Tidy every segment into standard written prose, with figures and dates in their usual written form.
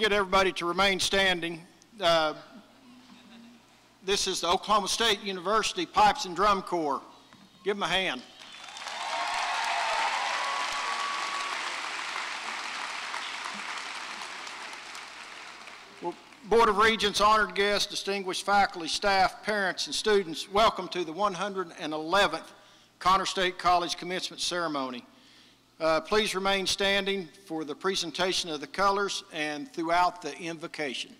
get everybody to remain standing. This is the Oklahoma State University Pipes and Drum Corps. Give them a hand. Well, Board of Regents, honored guests, distinguished faculty, staff, parents, and students, welcome to the 111th Connor State College Commencement Ceremony. Please remain standing for the presentation of the colors and throughout the invocation.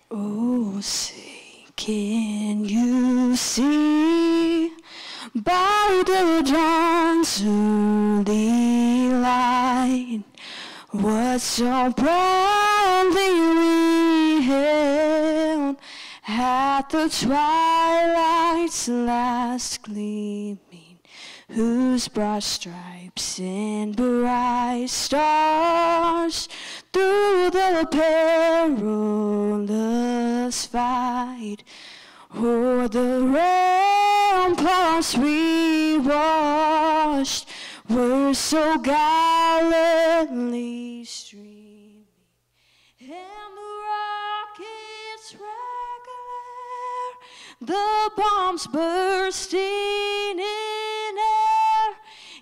Oh, say, can you see by the dawn's early light what so proudly we hailed at the twilight's last gleaming, whose broad stripes and bright stars through the perilous fight o'er the ramparts we watched were so gallantly streaming, and the rockets regular, the bombs bursting in air,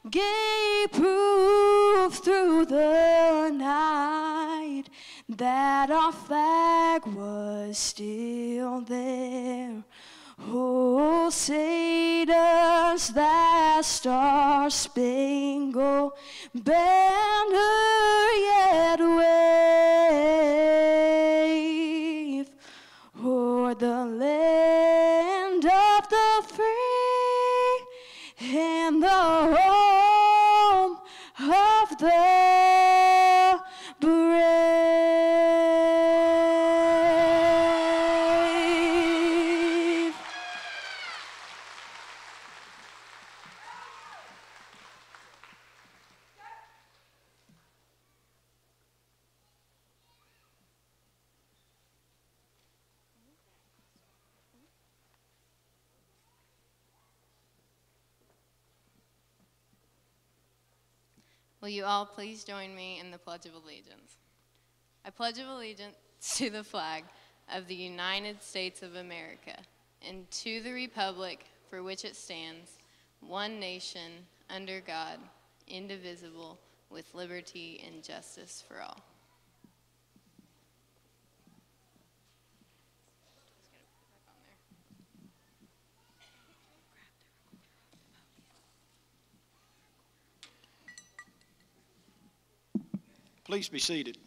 gave proof through the night that our flag was still there. Oh, say does that star-spangled banner yet wave o'er the land of the free and the home of the brave. Will you all please join me in the Pledge of Allegiance? I pledge allegiance to the flag of the United States of America and to the republic for which it stands, one nation, under God, indivisible, with liberty and justice for all. Please be seated.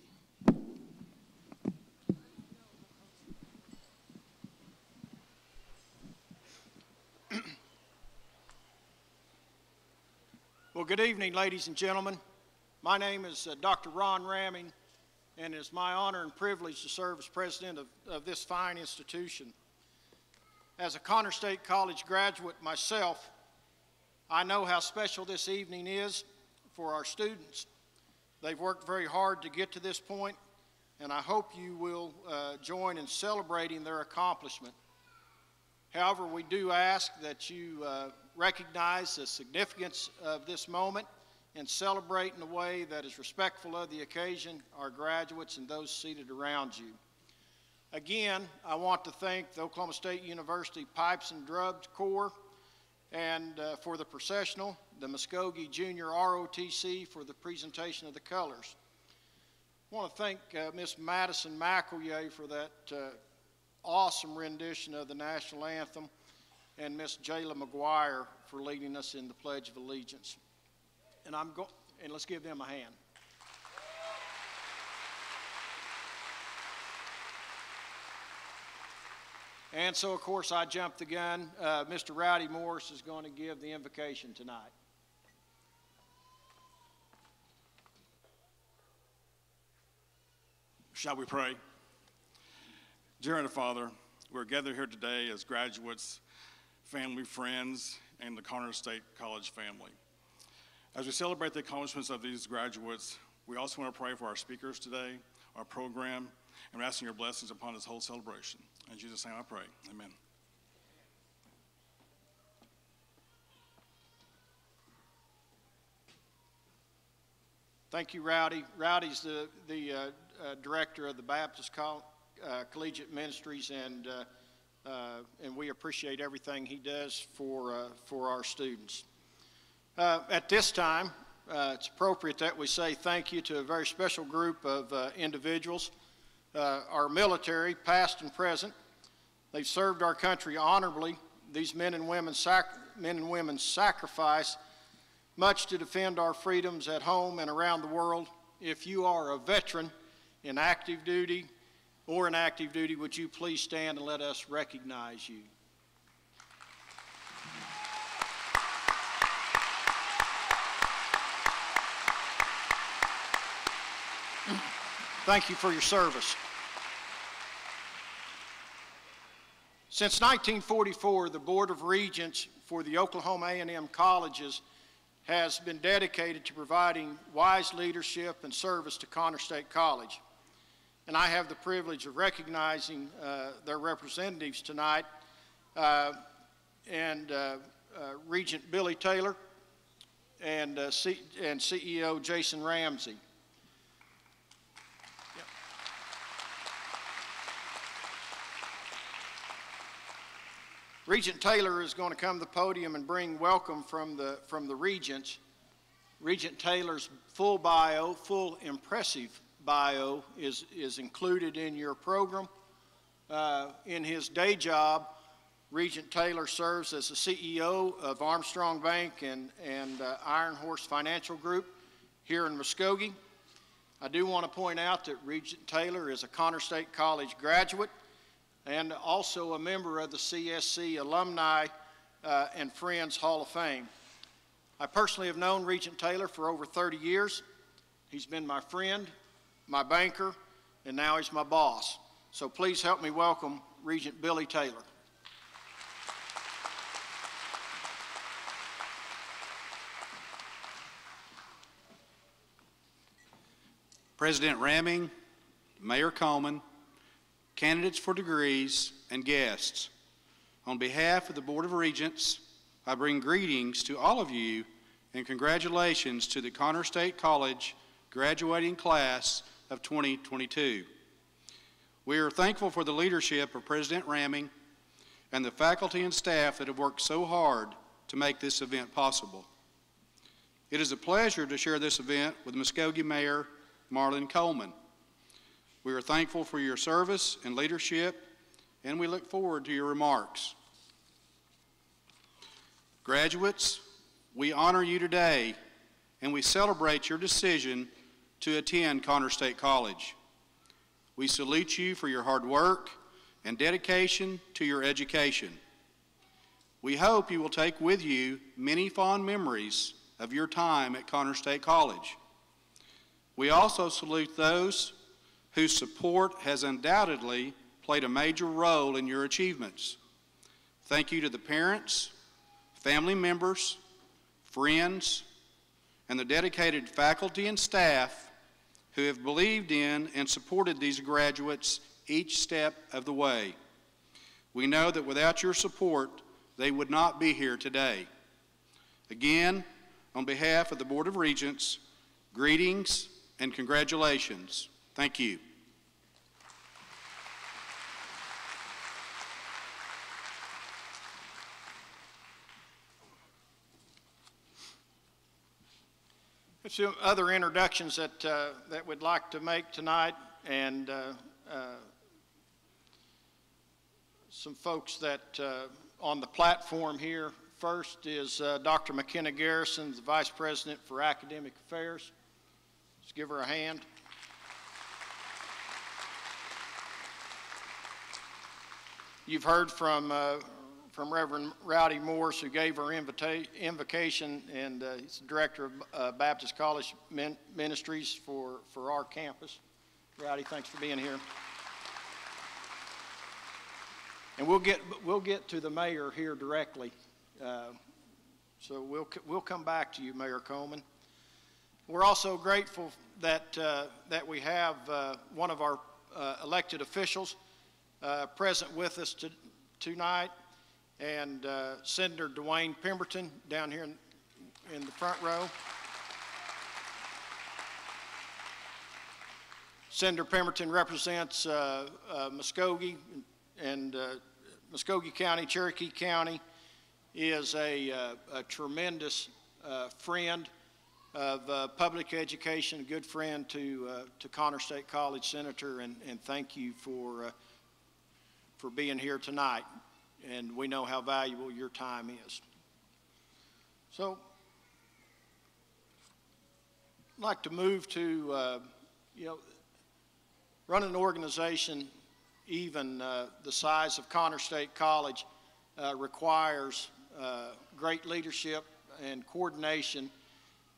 Well, good evening, ladies and gentlemen. My name is Dr. Ron Ramming, and it is my honor and privilege to serve as president of this fine institution. As a Connor State College graduate myself, I know how special this evening is for our students. They've worked very hard to get to this point, and I hope you will join in celebrating their accomplishment. However, we do ask that you recognize the significance of this moment and celebrate in a way that is respectful of the occasion, our graduates and those seated around you. Again, I want to thank the Oklahoma State University Pipes and Drums Corps and for the processional, the Muskogee Junior ROTC for the presentation of the colors. I want to thank Miss Madison McElroy for that awesome rendition of the national anthem, and Miss Jayla McGuire for leading us in the Pledge of Allegiance. And let's give them a hand. And so, of course, I jumped the gun. Mr. Rowdy Morris is going to give the invocation tonight. Shall we pray? Dear Heavenly Father, we're gathered here today as graduates, family, friends, and the Connor State College family. As we celebrate the accomplishments of these graduates, we also want to pray for our speakers today, our program, and we're asking your blessings upon this whole celebration. In Jesus' name I pray, amen. Thank you, Rowdy. Rowdy's the director of the Baptist Collegiate Ministries, and we appreciate everything he does for our students. At this time, it's appropriate that we say thank you to a very special group of individuals, our military, past and present. They've served our country honorably. These men and women sacrifice much to defend our freedoms at home and around the world. If you are a veteran in active duty or inactive duty, would you please stand and let us recognize you? Thank you for your service. Since 1944, the Board of Regents for the Oklahoma A&M colleges has been dedicated to providing wise leadership and service to Connor State College. And I have the privilege of recognizing their representatives tonight, Regent Billy Taylor and CEO Jason Ramsey. Regent Taylor is going to come to the podium and bring welcome from the Regents. Regent Taylor's full impressive bio is included in your program. In his day job, Regent Taylor serves as the CEO of Armstrong Bank and Iron Horse Financial Group here in Muskogee. I do want to point out that Regent Taylor is a Connor State College graduate and also a member of the CSC Alumni and Friends Hall of Fame. I personally have known Regent Taylor for over 30 years. He's been my friend, my banker, and now he's my boss. So please help me welcome Regent Billy Taylor. President Ramming, Mayor Coleman, candidates for degrees, and guests. On behalf of the Board of Regents, I bring greetings to all of you and congratulations to the Connor State College graduating class of 2022. We are thankful for the leadership of President Ramming and the faculty and staff that have worked so hard to make this event possible. It is a pleasure to share this event with Muskogee Mayor Marlon Coleman. We are thankful for your service and leadership, and we look forward to your remarks. Graduates, we honor you today, and we celebrate your decision to attend Connor State College. We salute you for your hard work and dedication to your education. We hope you will take with you many fond memories of your time at Connor State College. We also salute those whose support has undoubtedly played a major role in your achievements. Thank you to the parents, family members, friends, and the dedicated faculty and staff who have believed in and supported these graduates each step of the way. We know that without your support, they would not be here today. Again, on behalf of the Board of Regents, greetings and congratulations. Thank you. A few other introductions that we'd like to make tonight, and some folks that on the platform here. First is Dr. McKenna Garrison, the Vice President for Academic Affairs. Let's give her a hand. You've heard from Reverend Rowdy Morse, who gave her invocation, and he's the Director of Baptist College Ministries for our campus. Rowdy, thanks for being here. And we'll get to the mayor here directly. So we'll come back to you, Mayor Coleman. We're also grateful that we have one of our elected officials present with us tonight, and Senator Dwayne Pemberton down here in the front row. Senator Pemberton represents Muskogee and Muskogee County, Cherokee County. Is a tremendous friend of public education, a good friend to Connor State College Senator, and thank you for being here tonight. And we know how valuable your time is. So, I'd like to move to run an organization even the size of Connor State College requires great leadership and coordination,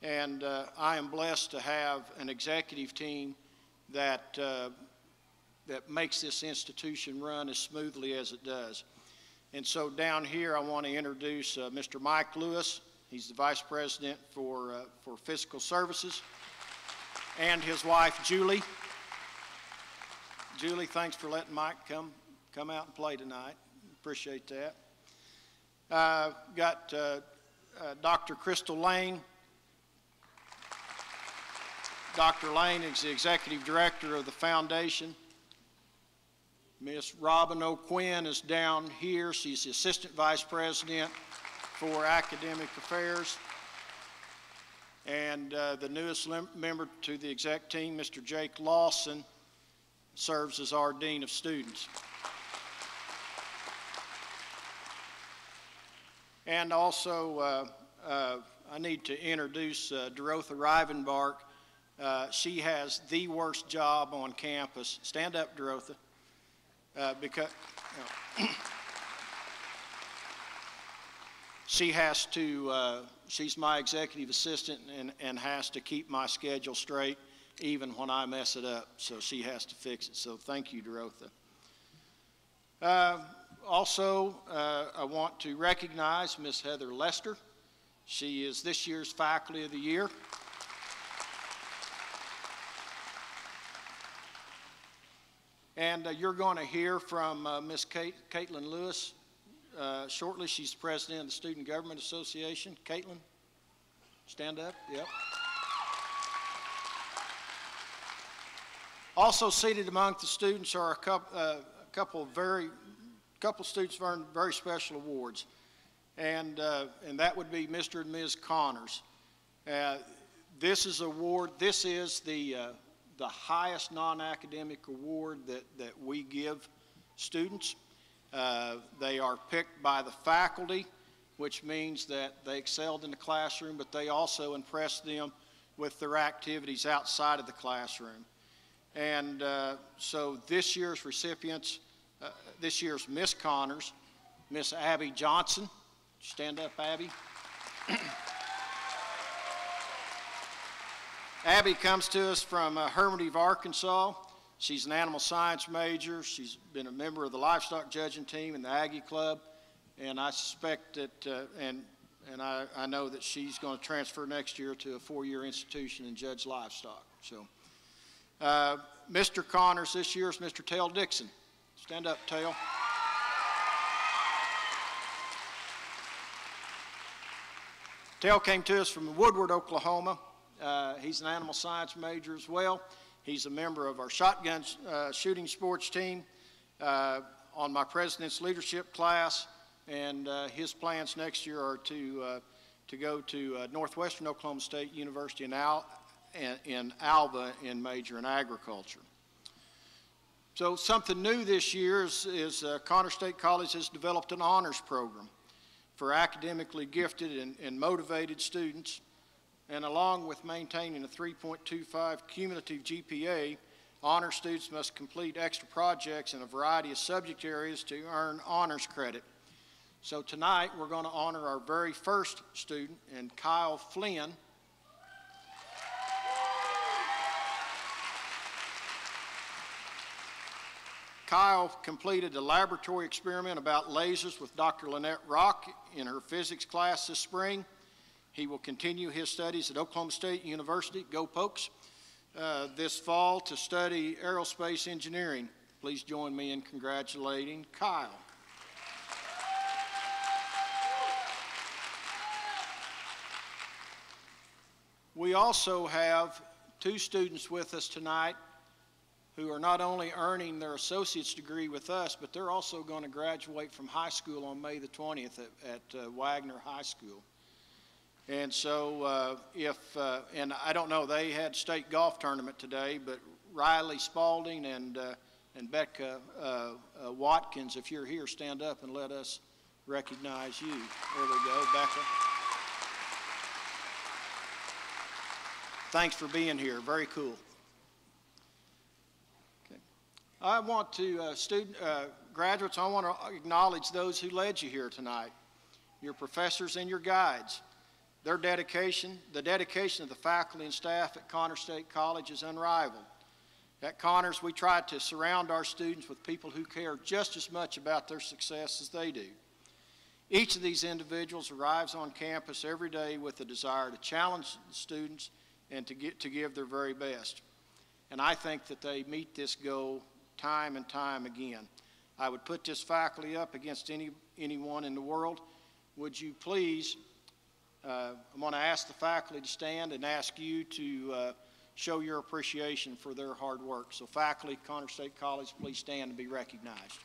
and I am blessed to have an executive team that makes this institution run as smoothly as it does. And so down here I want to introduce Mr. Mike Lewis. He's the Vice President for Fiscal Services, and his wife Julie. Julie, thanks for letting Mike come out and play tonight. Appreciate that. Got Dr. Crystal Lane. Dr. Lane is the Executive Director of the Foundation. Miss Robin O'Quinn is down here. She's the Assistant Vice President for Academic Affairs. And the newest member to the exec team, Mr. Jake Lawson, serves as our Dean of Students. And also, I need to introduce Dorotha Rivenbark. She has the worst job on campus. Stand up, Dorotha. Because she has to, she's my executive assistant and has to keep my schedule straight even when I mess it up. So she has to fix it. So thank you, Dorotha. Also, I want to recognize Miss Heather Lester. She is this year's Faculty of the Year. And you're going to hear from Miss Caitlin Lewis shortly. She's the President of the Student Government Association. Caitlin, stand up. Yep. Also seated among the students are a couple students who earned very special awards, and that would be Mr. and Ms. Connors. This is the highest non-academic award that we give students. They are picked by the faculty, which means that they excelled in the classroom, but they also impressed them with their activities outside of the classroom. And so this year's recipients, this year's Miss Connors, Miss Abby Johnson. Stand up, Abby. Abby comes to us from Hermitage, Arkansas. She's an animal science major. She's been a member of the livestock judging team in the Aggie Club, and I suspect that, I know that she's going to transfer next year to a 4-year institution and judge livestock. So, Mr. Connors this year is Mr. Tell Dixon. Stand up, Tell. Tell came to us from Woodward, Oklahoma. He's an animal science major as well. He's a member of our shotgun shooting sports team on my president's leadership class, and his plans next year are to go to Northwestern Oklahoma State University in Alva and major in agriculture. So something new this year is Connors State College has developed an honors program for academically gifted and motivated students. And along with maintaining a 3.25 cumulative GPA, honor students must complete extra projects in a variety of subject areas to earn honors credit. So tonight we're going to honor our very first student, and Kyle Flynn. Kyle completed a laboratory experiment about lasers with Dr. Lynette Rock in her physics class this spring. He will continue his studies at Oklahoma State University, go Pokes, this fall to study aerospace engineering. Please join me in congratulating Kyle. We also have 2 students with us tonight who are not only earning their associate's degree with us, but they're also going to graduate from high school on May the 20th at Wagner High School. And so and I don't know, they had state golf tournament today, but Riley Spalding and Becca Watkins, if you're here, stand up and let us recognize you. There we go, Becca. Thanks for being here, very cool. Okay. I want to, graduates, I want to acknowledge those who led you here tonight, your professors and your guides. Their dedication, the dedication of the faculty and staff at Connors State College is unrivaled. At Connors, we try to surround our students with people who care just as much about their success as they do. Each of these individuals arrives on campus every day with a desire to challenge the students and to give their very best. And I think that they meet this goal time and time again. I would put this faculty up against anyone in the world. Would you please, I'm going to ask the faculty to stand and ask you to show your appreciation for their hard work. So faculty, Connors State College, please stand and be recognized.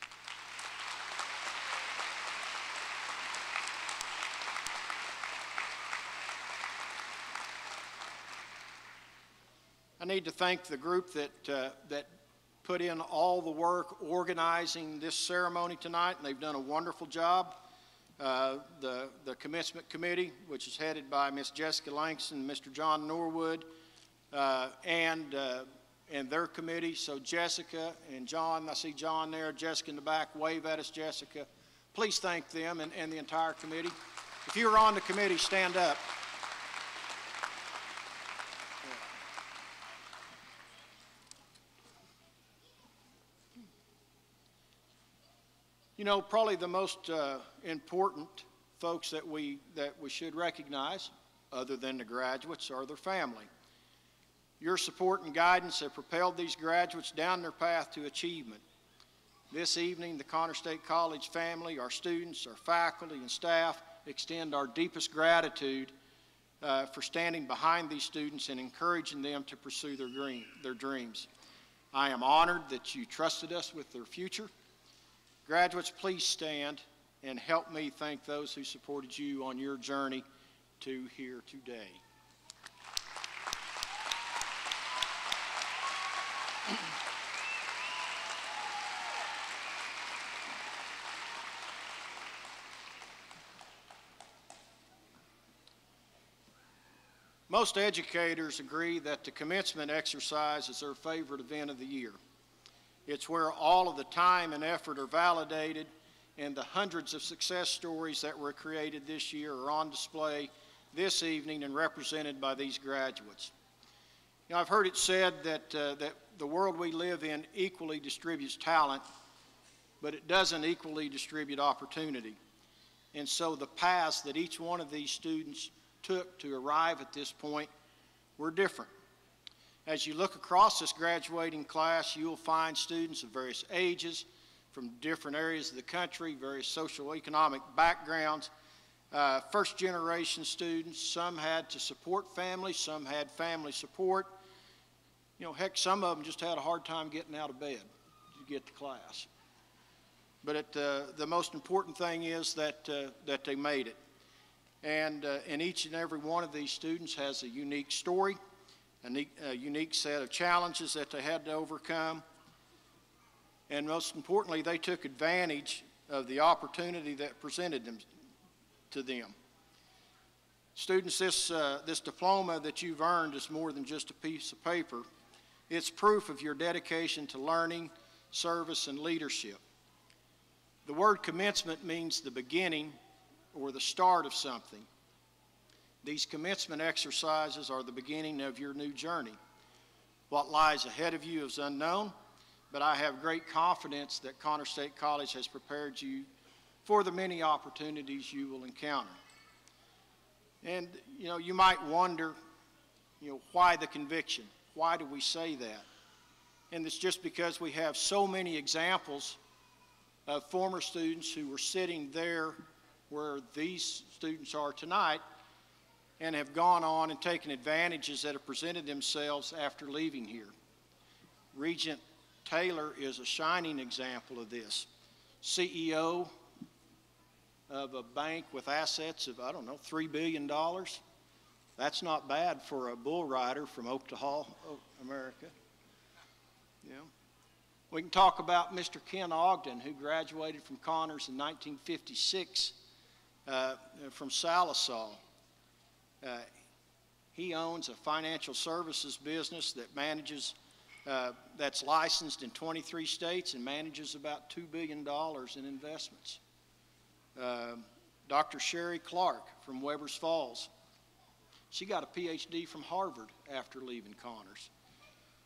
I need to thank the group that put in all the work organizing this ceremony tonight, and they've done a wonderful job. The commencement committee, which is headed by Miss Jessica Langston and Mr. John Norwood, and their committee. So Jessica and John, I see John there, Jessica in the back, wave at us, Jessica. Please thank them and the entire committee. If you're on the committee, stand up. You know, probably the most important folks that we should recognize, other than the graduates, are their family. Your support and guidance have propelled these graduates down their path to achievement. This evening, the Connors State College family, our students, our faculty and staff extend our deepest gratitude for standing behind these students and encouraging them to pursue their dreams. I am honored that you trusted us with their future. Graduates, please stand and help me thank those who supported you on your journey to here today. Most educators agree that the commencement exercise is their favorite event of the year. It's where all of the time and effort are validated, and the hundreds of success stories that were created this year are on display this evening and represented by these graduates. I've heard it said that the world we live in equally distributes talent, but it doesn't equally distribute opportunity. And so the paths that each one of these students took to arrive at this point were different. As you look across this graduating class, you will find students of various ages, from different areas of the country, various socioeconomic backgrounds, first-generation students. Some had to support families, some had family support. Heck, some of them just had a hard time getting out of bed to get to class. But the most important thing is that they made it. And each and every one of these students has a unique story, a unique set of challenges that they had to overcome. And most importantly, they took advantage of the opportunity that presented them to them. Students, this diploma that you've earned is more than just a piece of paper. It's proof of your dedication to learning, service, and leadership. The word commencement means the beginning or the start of something. These commencement exercises are the beginning of your new journey. What lies ahead of you is unknown, but I have great confidence that Connor State College has prepared you for the many opportunities you will encounter. And, you might wonder, why the conviction? Why do we say that? And it's just because we have so many examples of former students who were sitting there where these students are tonight and have gone on and taken advantages that have presented themselves after leaving here. Regent Taylor is a shining example of this. CEO of a bank with assets of, $3 billion. That's not bad for a bull rider from Oak to Hall, America. We can talk about Mr. Ken Ogden, who graduated from Connors in 1956 from Salisaw. He owns a financial services business that manages, that's licensed in 23 states and manages about $2 billion in investments. Dr. Sherry Clark from Weber's Falls. She got a PhD from Harvard after leaving Connors.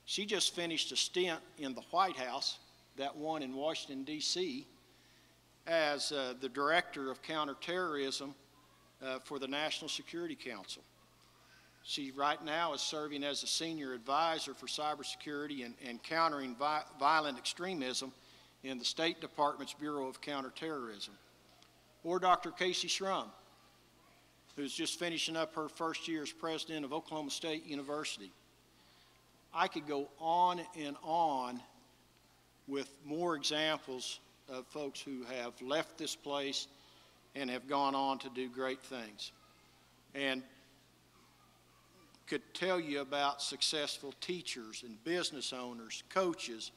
She just finished a stint in the White House, that one in Washington, D.C., as the director of counterterrorism for the National Security Council. She right now is serving as a senior advisor for cybersecurity and countering violent extremism in the State Department's Bureau of Counterterrorism. Or Dr. Casey Shrum, who's just finishing up her first year as president of Oklahoma State University. I could go on and on with more examples of folks who have left this place and have gone on to do great things. And could tell you about successful teachers and business owners, coaches,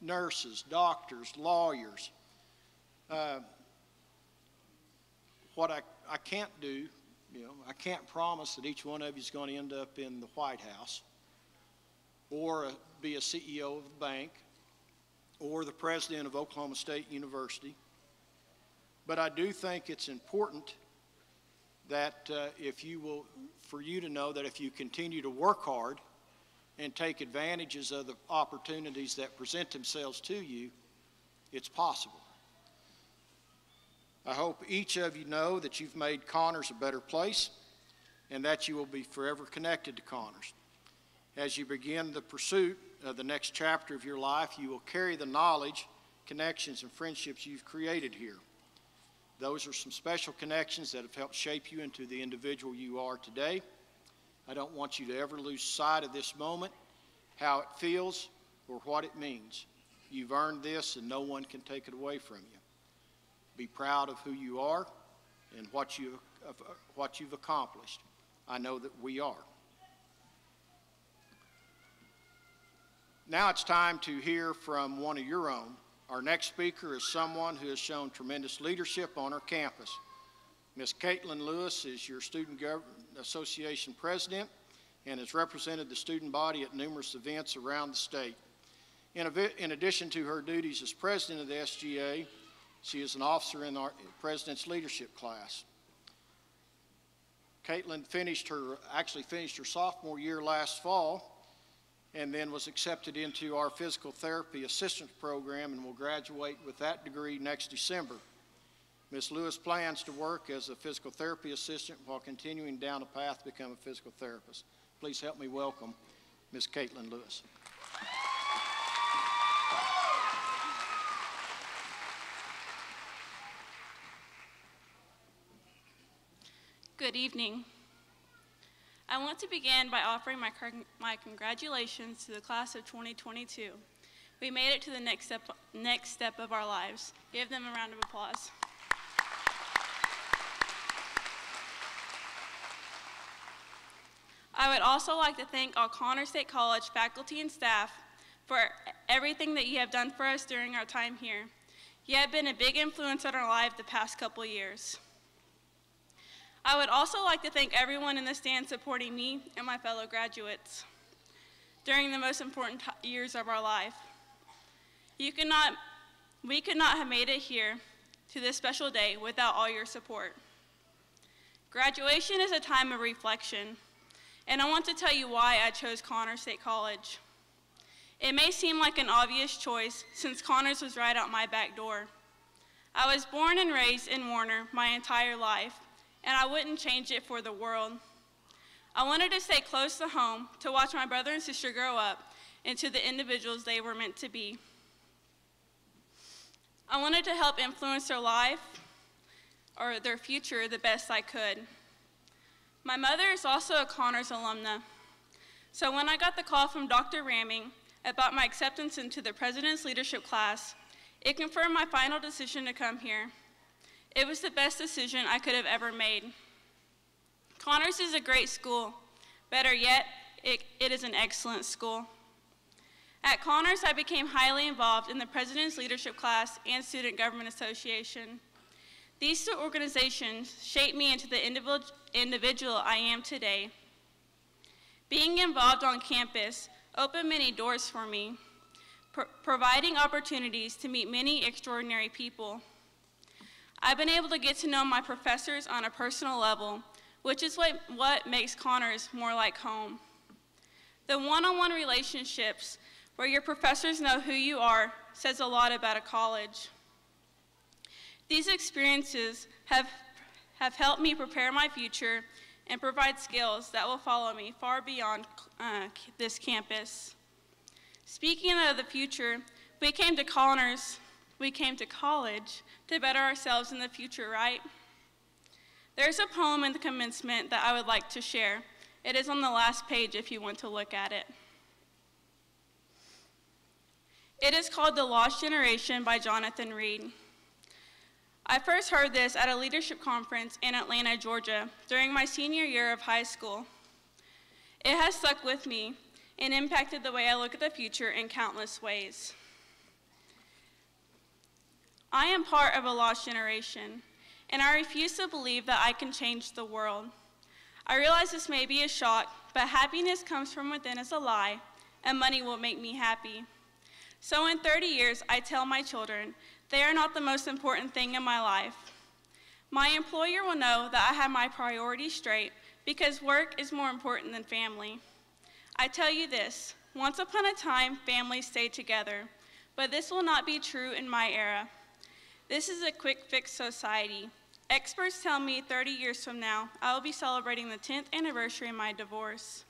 nurses, doctors, lawyers. What I can't do, I can't promise that each one of you is going to end up in the White House or be a CEO of the bank or the president of Oklahoma State University. But I do think it's important that for you to know that if you continue to work hard and take advantages of the opportunities that present themselves to you, it's possible. I hope each of you know that you've made Connors a better place and that you will be forever connected to Connors. As you begin the pursuit of the next chapter of your life, you will carry the knowledge, connections, and friendships you've created here. Those are some special connections that have helped shape you into the individual you are today. I don't want you to ever lose sight of this moment, how it feels, or what it means. You've earned this and no one can take it away from you. Be proud of who you are and what you've accomplished. I know that we are. Now it's time to hear from one of your own. Our next speaker is someone who has shown tremendous leadership on our campus. Ms. Caitlin Lewis is your Student Government Association president and has represented the student body at numerous events around the state. In addition to her duties as president of the SGA, she is an officer in our president's leadership class. Caitlin actually finished her sophomore year last fall and then was accepted into our physical therapy assistance program and will graduate with that degree next December. Ms. Lewis plans to work as a physical therapy assistant while continuing down a path to become a physical therapist. Please help me welcome Ms. Caitlin Lewis. Good evening. I want to begin by offering my congratulations to the class of 2022. We made it to the next step of our lives. Give them a round of applause. I would also like to thank all Connors State College faculty and staff for everything that you have done for us during our time here. You have been a big influence on our life the past couple years. I would also like to thank everyone in the stand supporting me and my fellow graduates during the most important years of our life. We could not have made it here to this special day without all your support. Graduation is a time of reflection, and I want to tell you why I chose Connors State College. It may seem like an obvious choice since Connors was right out my back door. I was born and raised in Warner my entire life, and I wouldn't change it for the world. I wanted to stay close to home to watch my brother and sister grow up into the individuals they were meant to be. I wanted to help influence their life or their future the best I could. My mother is also a Connors alumna, so when I got the call from Dr. Ramming about my acceptance into the President's Leadership class, it confirmed my final decision to come here. It was the best decision I could have ever made. Connors is a great school. Better yet, it is an excellent school. At Connors, I became highly involved in the President's Leadership class and Student Government Association. These two organizations shaped me into the individual I am today. Being involved on campus opened many doors for me, providing opportunities to meet many extraordinary people. I've been able to get to know my professors on a personal level, which is what makes Connors more like home. The one-on-one relationships where your professors know who you are says a lot about a college. These experiences have helped me prepare my future and provide skills that will follow me far beyond this campus. Speaking of the future, we came to college to better ourselves in the future, right? There's a poem in the commencement that I would like to share. It is on the last page if you want to look at it. It is called The Lost Generation by Jonathan Reed. I first heard this at a leadership conference in Atlanta, Georgia, during my senior year of high school. It has stuck with me and impacted the way I look at the future in countless ways. I am part of a lost generation, and I refuse to believe that I can change the world. I realize this may be a shock, but happiness comes from within is a lie, and money will make me happy. So in 30 years, I tell my children, they are not the most important thing in my life. My employer will know that I have my priorities straight because work is more important than family. I tell you this, once upon a time, families stayed together, but this will not be true in my era. This is a quick fix society. Experts tell me 30 years from now, I will be celebrating the 10th anniversary of my divorce.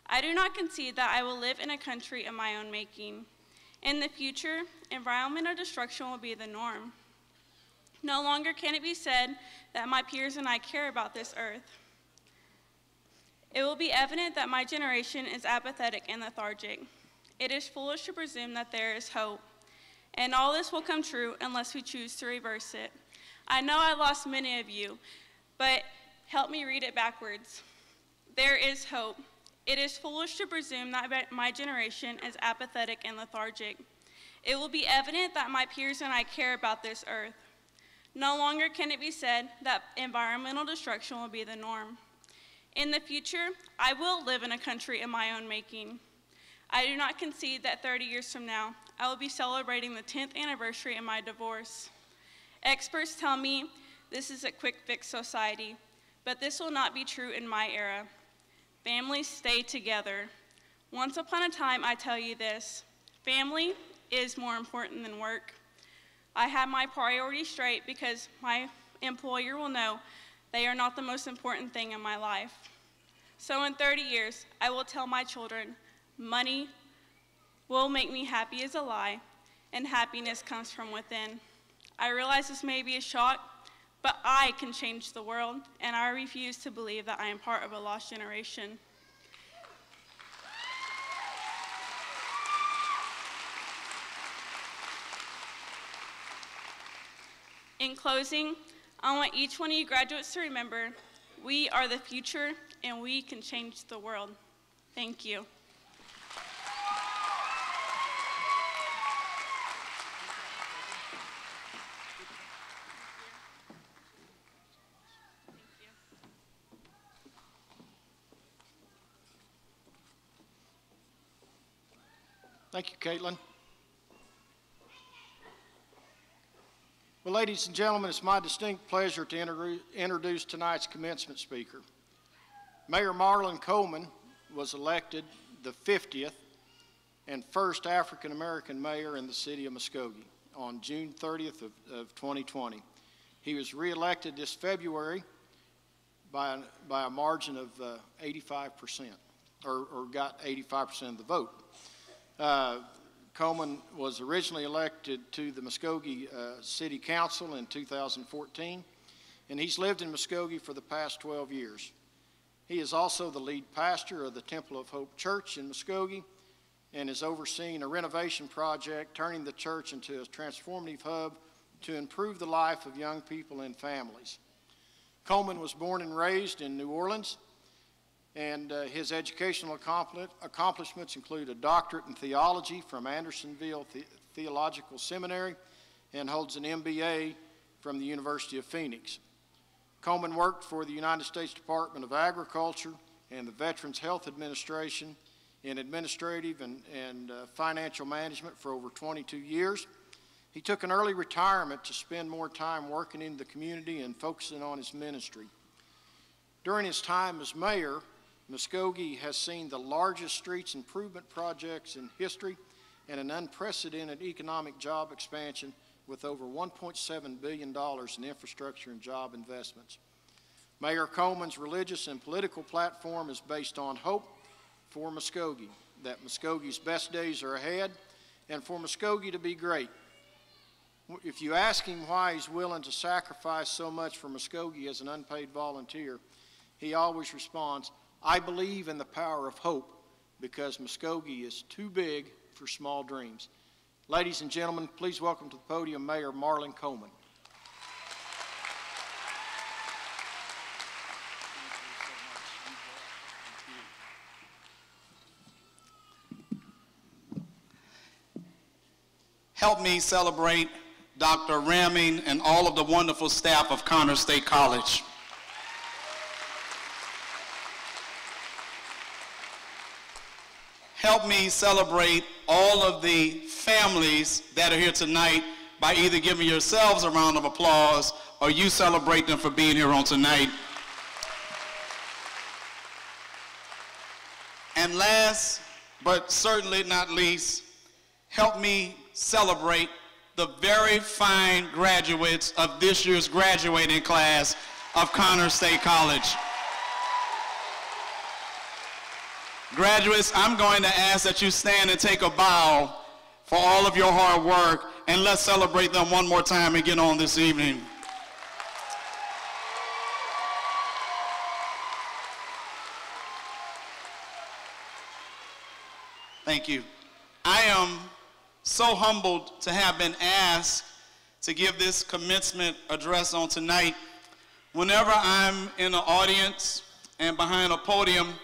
I do not concede that I will live in a country of my own making. In the future, environmental destruction will be the norm. No longer can it be said that my peers and I care about this earth. It will be evident that my generation is apathetic and lethargic. It is foolish to presume that there is hope, and all this will come true unless we choose to reverse it. I know I lost many of you, but help me read it backwards. There is hope. It is foolish to presume that my generation is apathetic and lethargic. It will be evident that my peers and I care about this earth. No longer can it be said that environmental destruction will be the norm. In the future, I will live in a country of my own making. I do not concede that 30 years from now, I will be celebrating the 10th anniversary of my divorce. Experts tell me this is a quick fix society, but this will not be true in my era. Families stay together. Once upon a time, I tell you this, family is more important than work. I have my priorities straight because my employer will know they are not the most important thing in my life. So in 30 years, I will tell my children, money will make me happy is a lie, and happiness comes from within. I realize this may be a shock, but I can change the world, and I refuse to believe that I am part of a lost generation. In closing, I want each one of you graduates to remember, we are the future and we can change the world. Thank you. Thank you, Caitlin. Well, ladies and gentlemen, it's my distinct pleasure to introduce tonight's commencement speaker. Mayor Marlon Coleman was elected the 50th and first African-American mayor in the city of Muskogee on June 30th of 2020. He was reelected this February by a margin of 85%, or got 85% of the vote. Coleman was originally elected to the Muskogee City Council in 2014, and he's lived in Muskogee for the past 12 years. He is also the lead pastor of the Temple of Hope Church in Muskogee and is overseeing a renovation project turning the church into a transformative hub to improve the life of young people and families. Coleman was born and raised in New Orleans, and his educational accomplishments include a doctorate in theology from Andersonville Theological Seminary and holds an MBA from the University of Phoenix. Coleman worked for the United States Department of Agriculture and the Veterans Health Administration in administrative and financial management for over 22 years. He took an early retirement to spend more time working in the community and focusing on his ministry. During his time as mayor, Muskogee has seen the largest streets improvement projects in history and an unprecedented economic job expansion with over $1.7 billion in infrastructure and job investments. Mayor Coleman's religious and political platform is based on hope for Muskogee, that Muskogee's best days are ahead, and for Muskogee to be great. If you ask him why he's willing to sacrifice so much for Muskogee as an unpaid volunteer, he always responds, I believe in the power of hope because Muskogee is too big for small dreams. Ladies and gentlemen, please welcome to the podium Mayor Marlon Coleman. Help me celebrate Dr. Ramming and all of the wonderful staff of Connors State College. Help me celebrate all of the families that are here tonight by either giving yourselves a round of applause or you celebrate them for being here on tonight. And last, but certainly not least, help me celebrate the very fine graduates of this year's graduating class of Connors State College. Graduates, I'm going to ask that you stand and take a bow for all of your hard work, and let's celebrate them one more time and get on this evening. Thank you. I am so humbled to have been asked to give this commencement address on tonight. Whenever I'm in an audience and behind a podium,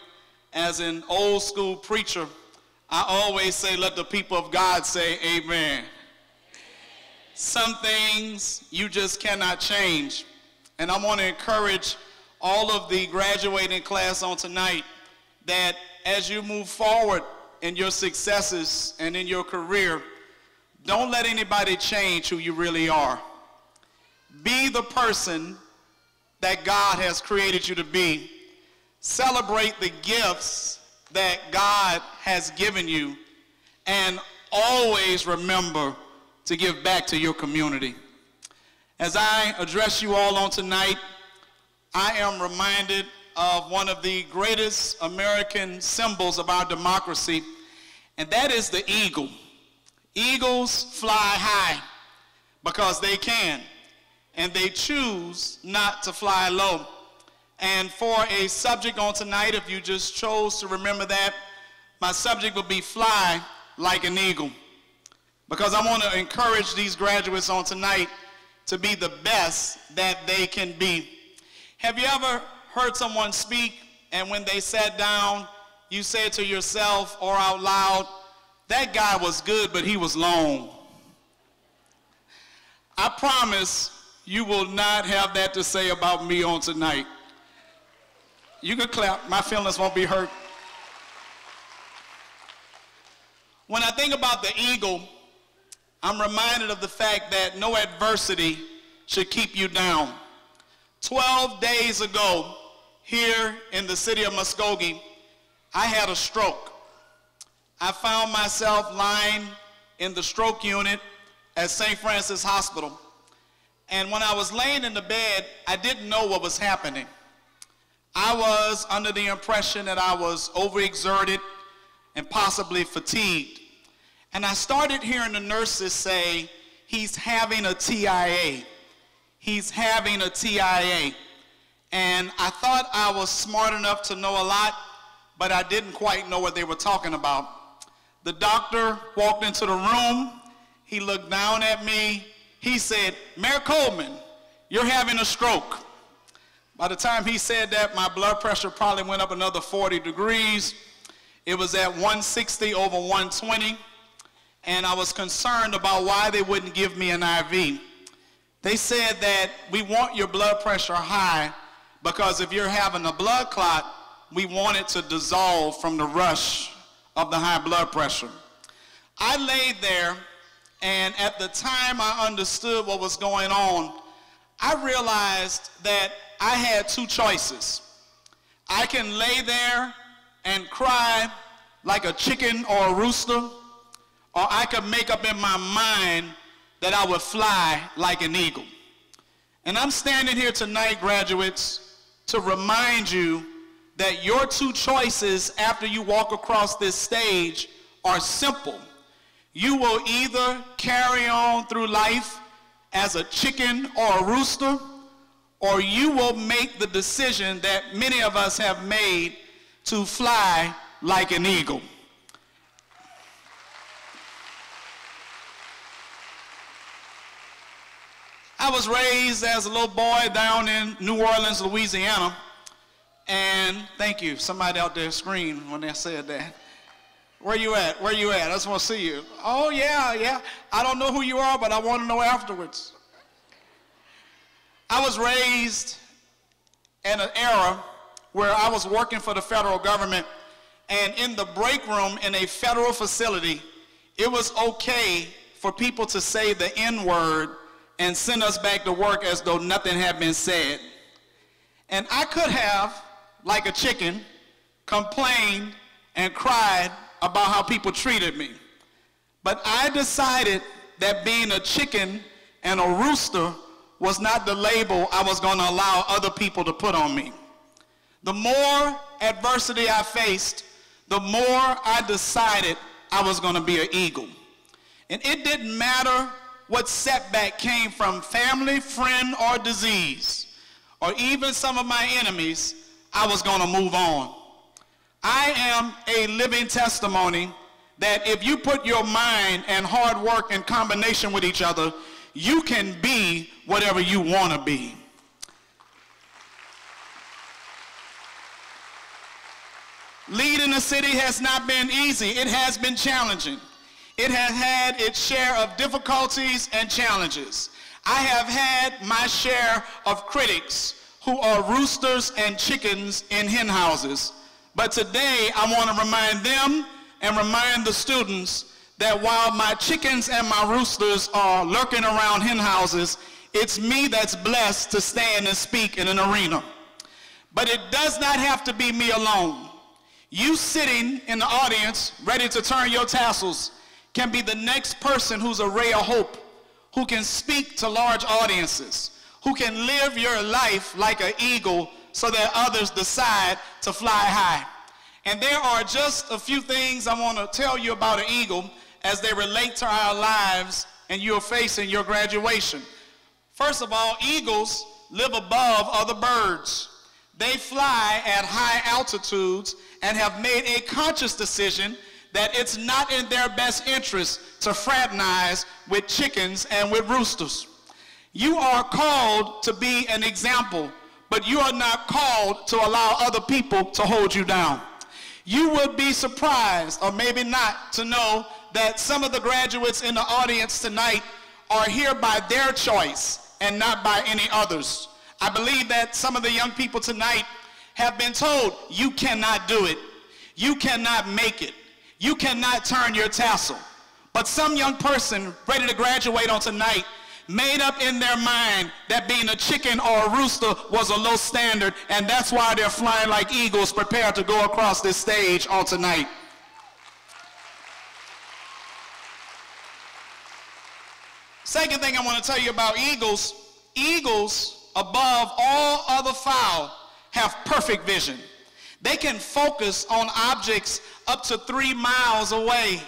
as an old school preacher, I always say, let the people of God say amen. Some things you just cannot change. And I want to encourage all of the graduating class on tonight that as you move forward in your successes and in your career, don't let anybody change who you really are. Be the person that God has created you to be. Celebrate the gifts that God has given you, and always remember to give back to your community. As I address you all on tonight, I am reminded of one of the greatest American symbols of our democracy, and that is the eagle. Eagles fly high because they can, and they choose not to fly low. And for a subject on tonight, if you just chose to remember that, my subject will be Fly Like an Eagle, because I want to encourage these graduates on tonight to be the best that they can be. Have you ever heard someone speak, and when they sat down, you said to yourself or out loud, that guy was good, but he was long? I promise you will not have that to say about me on tonight. You can clap, my feelings won't be hurt. When I think about the eagle, I'm reminded of the fact that no adversity should keep you down. 12 days ago, here in the city of Muskogee, I had a stroke. I found myself lying in the stroke unit at St. Francis Hospital. And when I was laying in the bed, I didn't know what was happening. I was under the impression that I was overexerted and possibly fatigued. And I started hearing the nurses say, he's having a TIA. He's having a TIA. And I thought I was smart enough to know a lot, but I didn't quite know what they were talking about. The doctor walked into the room. He looked down at me. He said, Mayor Coleman, you're having a stroke. By the time he said that, my blood pressure probably went up another 40 degrees. It was at 160 over 120. And I was concerned about why they wouldn't give me an IV. They said that we want your blood pressure high because if you're having a blood clot, we want it to dissolve from the rush of the high blood pressure. I laid there, and at the time I understood what was going on, I realized that I had two choices. I can lay there and cry like a chicken or a rooster, or I could make up in my mind that I would fly like an eagle. And I'm standing here tonight, graduates, to remind you that your two choices after you walk across this stage are simple. You will either carry on through life as a chicken or a rooster, or you will make the decision that many of us have made to fly like an eagle. I was raised as a little boy down in New Orleans, Louisiana, and thank you, somebody out there screamed when they said that. Where you at? Where you at? I just want to see you. Oh, yeah. I don't know who you are, but I want to know afterwards. I was raised in an era where I was working for the federal government, and in the break room in a federal facility, it was okay for people to say the N-word and send us back to work as though nothing had been said. And I could have, like a chicken, complained and cried about how people treated me. But I decided that being a chicken and a rooster was not the label I was going to allow other people to put on me. The more adversity I faced, the more I decided I was going to be an eagle. And it didn't matter what setback came from family, friend, or disease, or even some of my enemies, I was going to move on. I am a living testimony that if you put your mind and hard work in combination with each other, you can be whatever you want to be. Leading a city has not been easy. It has been challenging. It has had its share of difficulties and challenges. I have had my share of critics who are roosters and chickens in hen houses. But today, I want to remind them and remind the students that while my chickens and my roosters are lurking around hen houses, it's me that's blessed to stand and speak in an arena. But it does not have to be me alone. You sitting in the audience, ready to turn your tassels, can be the next person who's a ray of hope, who can speak to large audiences, who can live your life like an eagle so that others decide to fly high. And there are just a few things I want to tell you about an eagle as they relate to our lives and you're facing your graduation. First of all, eagles live above other birds. They fly at high altitudes and have made a conscious decision that it's not in their best interest to fraternize with chickens and with roosters. You are called to be an example, but you are not called to allow other people to hold you down. You would be surprised, or maybe not, to know that some of the graduates in the audience tonight are here by their choice and not by any others. I believe that some of the young people tonight have been told, you cannot do it. You cannot make it. You cannot turn your tassel. But some young person ready to graduate on tonight made up in their mind that being a chicken or a rooster was a low standard, and that's why they're flying like eagles prepared to go across this stage on tonight. Second thing I want to tell you about eagles, eagles above all other fowl have perfect vision. They can focus on objects up to 3 miles away.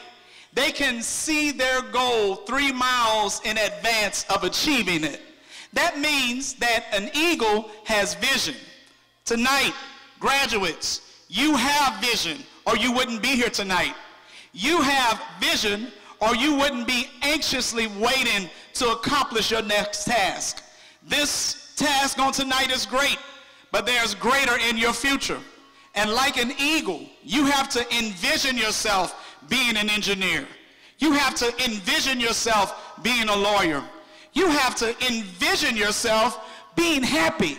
They can see their goal 3 miles in advance of achieving it. That means that an eagle has vision. Tonight, graduates, you have vision or you wouldn't be here tonight. You have vision or you wouldn't be anxiously waiting to accomplish your next task. This task on tonight is great, but there's greater in your future. And like an eagle, you have to envision yourself being an engineer. You have to envision yourself being a lawyer. You have to envision yourself being happy.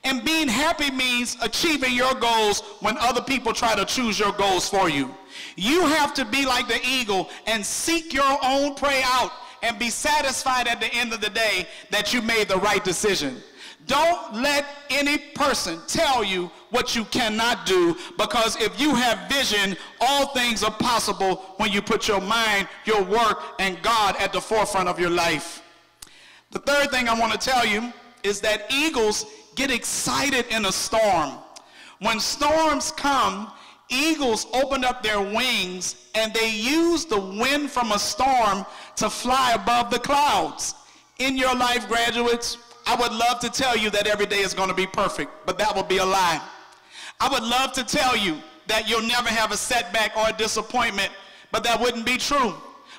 And being happy means achieving your goals when other people try to choose your goals for you. You have to be like the eagle and seek your own prey out and be satisfied at the end of the day that you made the right decision. Don't let any person tell you what you cannot do, because if you have vision, all things are possible when you put your mind, your work, and God at the forefront of your life. The third thing I want to tell you is that eagles get excited in a storm. When storms come, eagles open up their wings and they use the wind from a storm to fly above the clouds. In your life, graduates, I would love to tell you that every day is going to be perfect, but that would be a lie. I would love to tell you that you'll never have a setback or a disappointment, but that wouldn't be true.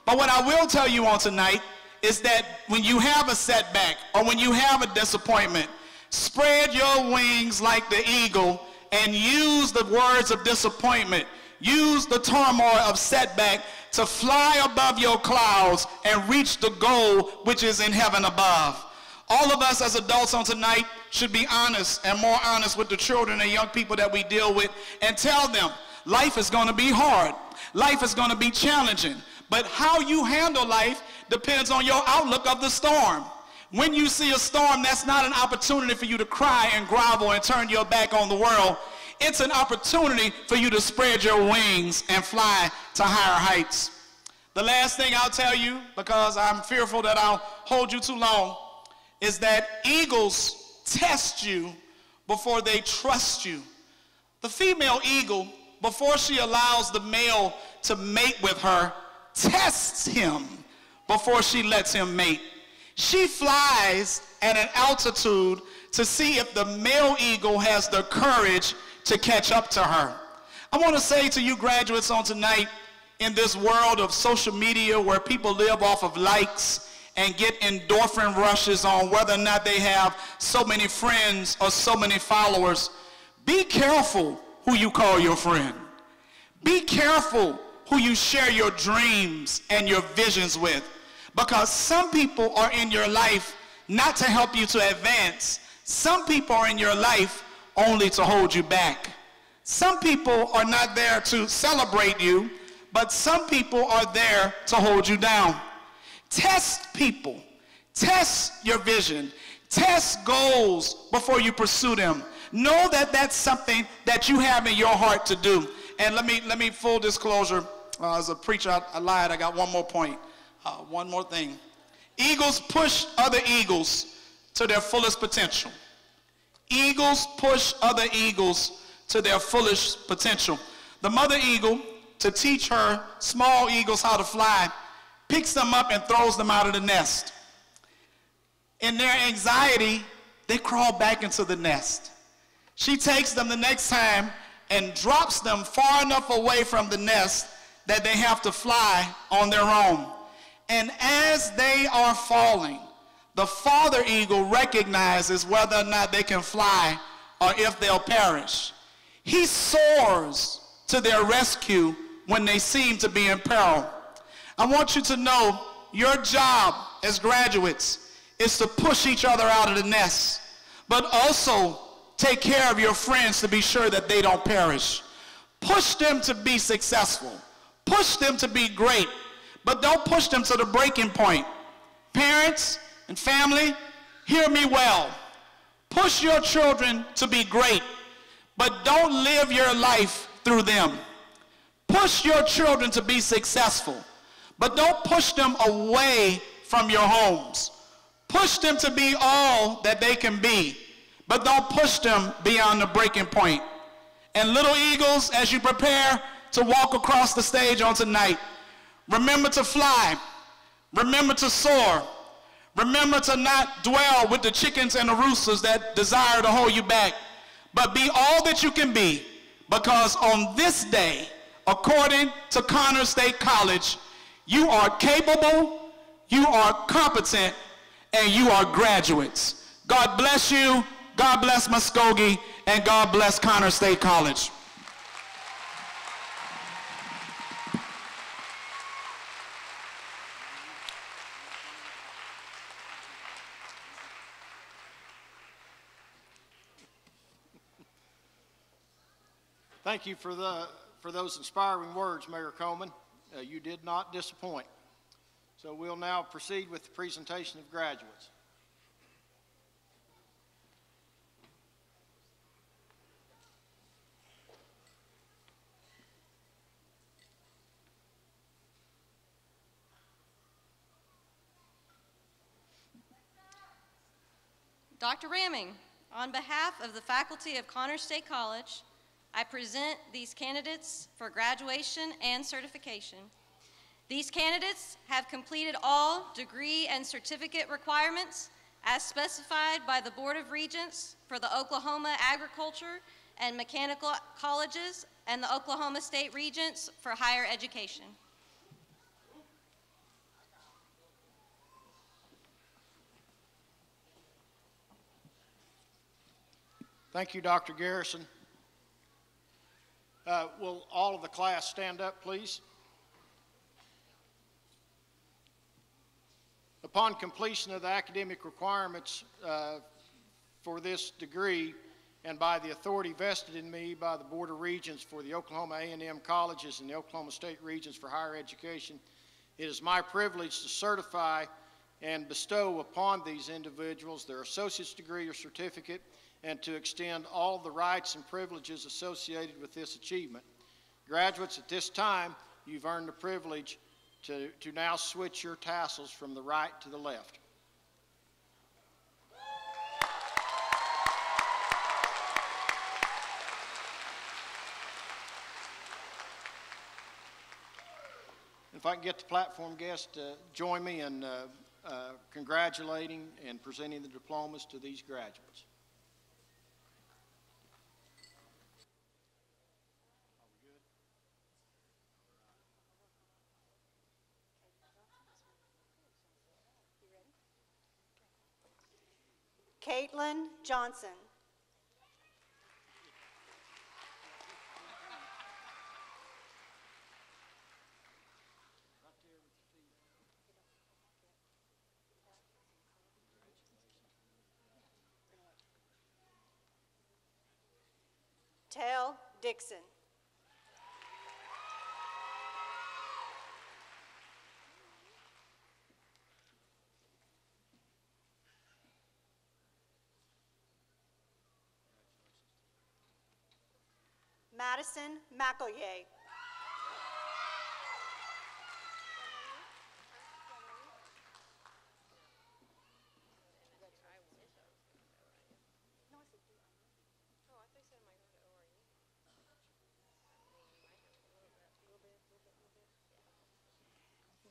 But what I will tell you on tonight is that when you have a setback or when you have a disappointment, spread your wings like the eagle and use the words of disappointment, use the turmoil of setback to fly above your clouds and reach the goal which is in heaven above. All of us as adults on tonight should be honest and more honest with the children and young people that we deal with and tell them life is going to be hard. Life is going to be challenging. But how you handle life depends on your outlook of the storm. When you see a storm, that's not an opportunity for you to cry and grovel and turn your back on the world. It's an opportunity for you to spread your wings and fly to higher heights. The last thing I'll tell you, because I'm fearful that I'll hold you too long, is that eagles test you before they trust you. The female eagle, before she allows the male to mate with her, tests him before she lets him mate. She flies at an altitude to see if the male eagle has the courage to catch up to her. I want to say to you graduates on tonight, in this world of social media where people live off of likes and get endorphin rushes on whether or not they have so many friends or so many followers, be careful who you call your friend. Be careful who you share your dreams and your visions with, because some people are in your life not to help you to advance. Some people are in your life only to hold you back. Some people are not there to celebrate you, but some people are there to hold you down. Test people. Test your vision. Test goals before you pursue them. Know that that's something that you have in your heart to do. And let me full disclosure, as a preacher, I lied. I got one more point, one more thing. Eagles push other eagles to their fullest potential. Eagles push other eagles to their fullest potential. The mother eagle, to teach her small eagles how to fly, picks them up and throws them out of the nest. In their anxiety, they crawl back into the nest. She takes them the next time and drops them far enough away from the nest that they have to fly on their own. And as they are falling, the father eagle recognizes whether or not they can fly or if they'll perish. He soars to their rescue when they seem to be in peril. I want you to know your job as graduates is to push each other out of the nest, but also take care of your friends to be sure that they don't perish. Push them to be successful. Push them to be great, but don't push them to the breaking point. Parents and family, hear me well. Push your children to be great, but don't live your life through them. Push your children to be successful, but don't push them away from your homes. Push them to be all that they can be, but don't push them beyond the breaking point. And little eagles, as you prepare to walk across the stage on tonight, remember to fly, remember to soar, remember to not dwell with the chickens and the roosters that desire to hold you back, but be all that you can be, because on this day, according to Connors State College, you are capable, you are competent, and you are graduates. God bless you, God bless Muskogee, and God bless Connors State College. Thank you for those inspiring words, Mayor Coleman. You did not disappoint. So we'll now proceed with the presentation of graduates. Dr. Ramming, on behalf of the faculty of Connors State College, I present these candidates for graduation and certification. These candidates have completed all degree and certificate requirements as specified by the Board of Regents for the Oklahoma Agriculture and Mechanical Colleges and the Oklahoma State Regents for Higher Education. Thank you, Dr. Garrison. Will all of the class stand up, please? Upon completion of the academic requirements for this degree, and by the authority vested in me by the Board of Regents for the Oklahoma A&M Colleges and the Oklahoma State Regents for Higher Education, it is my privilege to certify and bestow upon these individuals their associate's degree or certificate, and to extend all the rights and privileges associated with this achievement. Graduates, at this time, you've earned the privilege to now switch your tassels from the right to the left. If I can get the platform guests to join me in congratulating and presenting the diplomas to these graduates. Caitlin Johnson. Tell Dixon. Madison McEllier.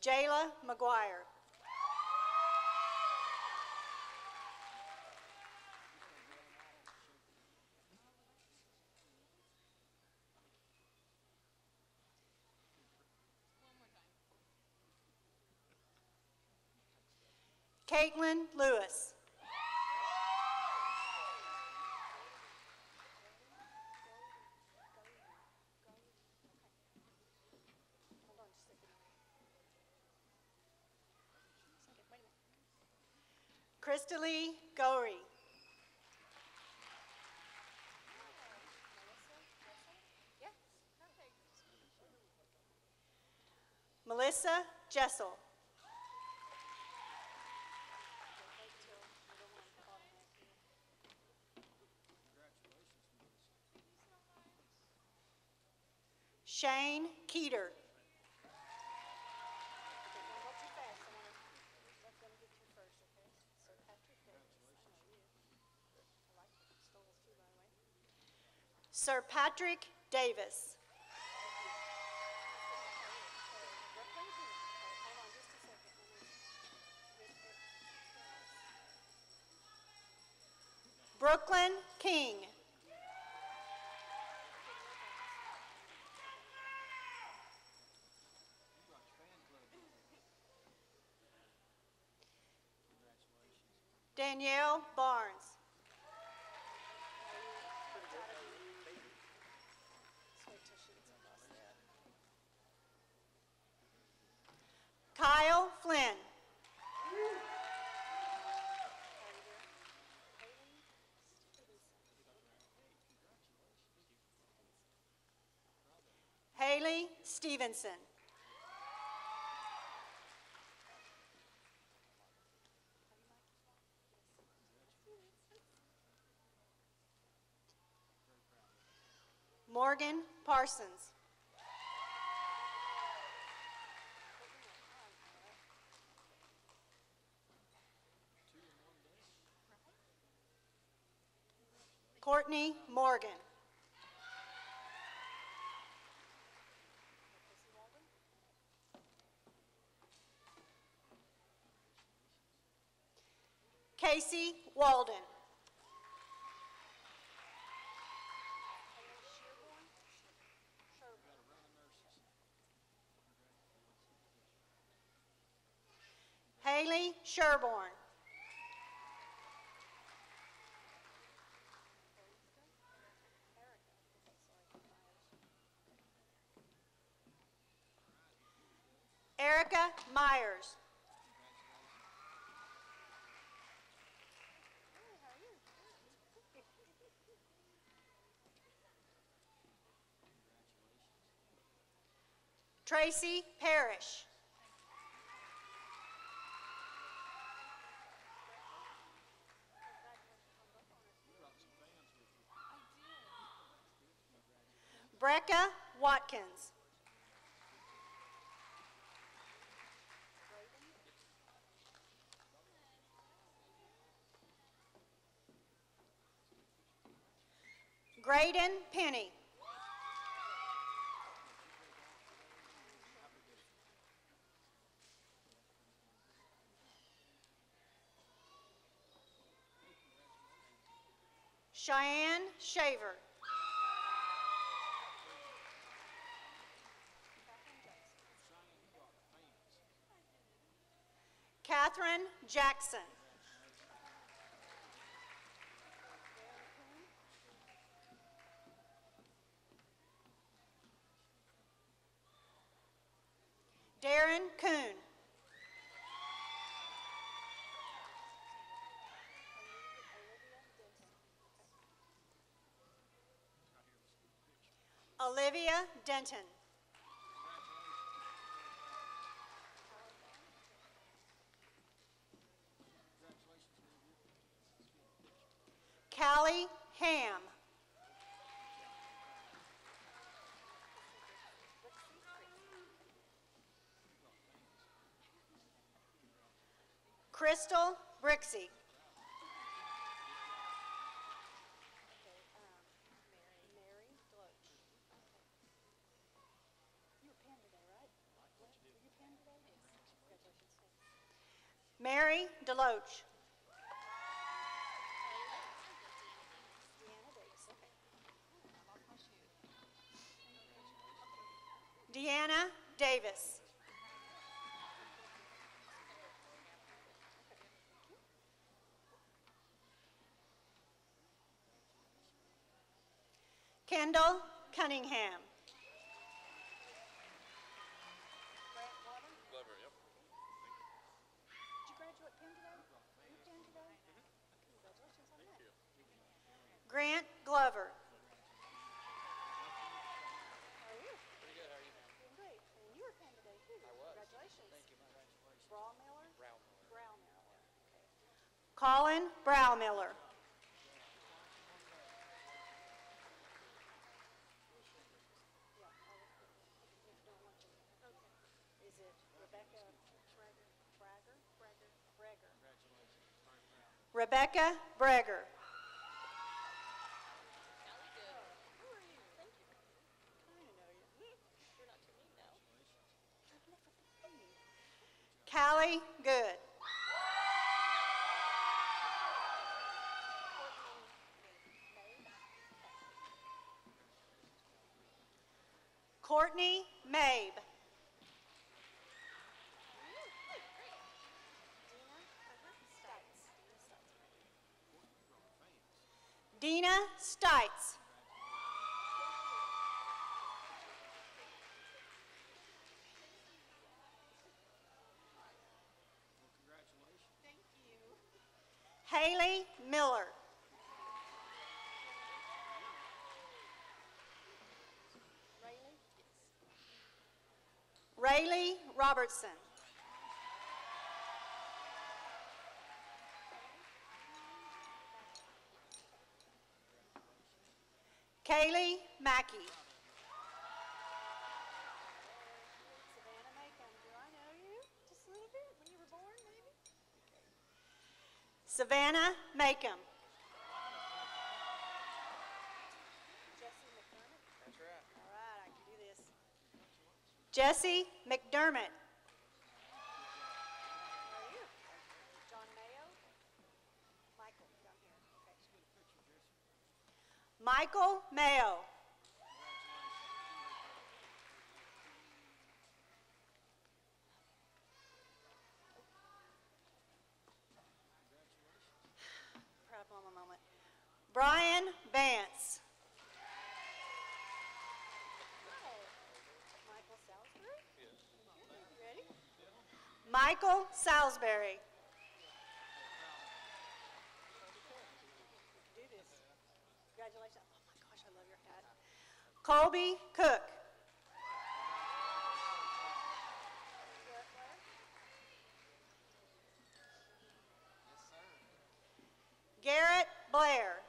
Jayla McGuire. Caitlin Lewis. Crystalee Gowrie. Melissa Jessel. Shane Keeter. Sir Patrick Davis. Brooklyn King. Danielle Barnes. Kyle Flynn. Haley Stevenson. Morgan Parsons. Courtney Morgan. Casey Walden. Haley Sherborne. Erica Myers. Tracy Parrish. Brecca Watkins. Graydon Penny. Cheyenne Shaver. Catherine Jackson. Darren Kuhn. Olivia Denton. Callie Ham. Crystal Brixey. Mary Deloach. Deanna Davis. Kendall Cunningham. Grant Glover. Colin Browmiller. Rebecca Breger. Callie Good. Courtney Mabe. Dina Stites. Haley Miller. Rayleigh Robertson. Kaylee Mackey. Savannah Macomb. Do I know you? Just a little bit when you were born, maybe? Savannah Macomb. Jesse McDermott. That's right. All right, I can do this. Jesse McDermott. How are you? John Mayo. Michael, down here. Okay. Michael Mayo. Proud mama moment. Brian Vance. Michael Salisbury? Yes. You ready? Michael Salisbury. Do this. Congratulations. Oh my gosh, I love your hat. Colby Cook. Garrett Blair.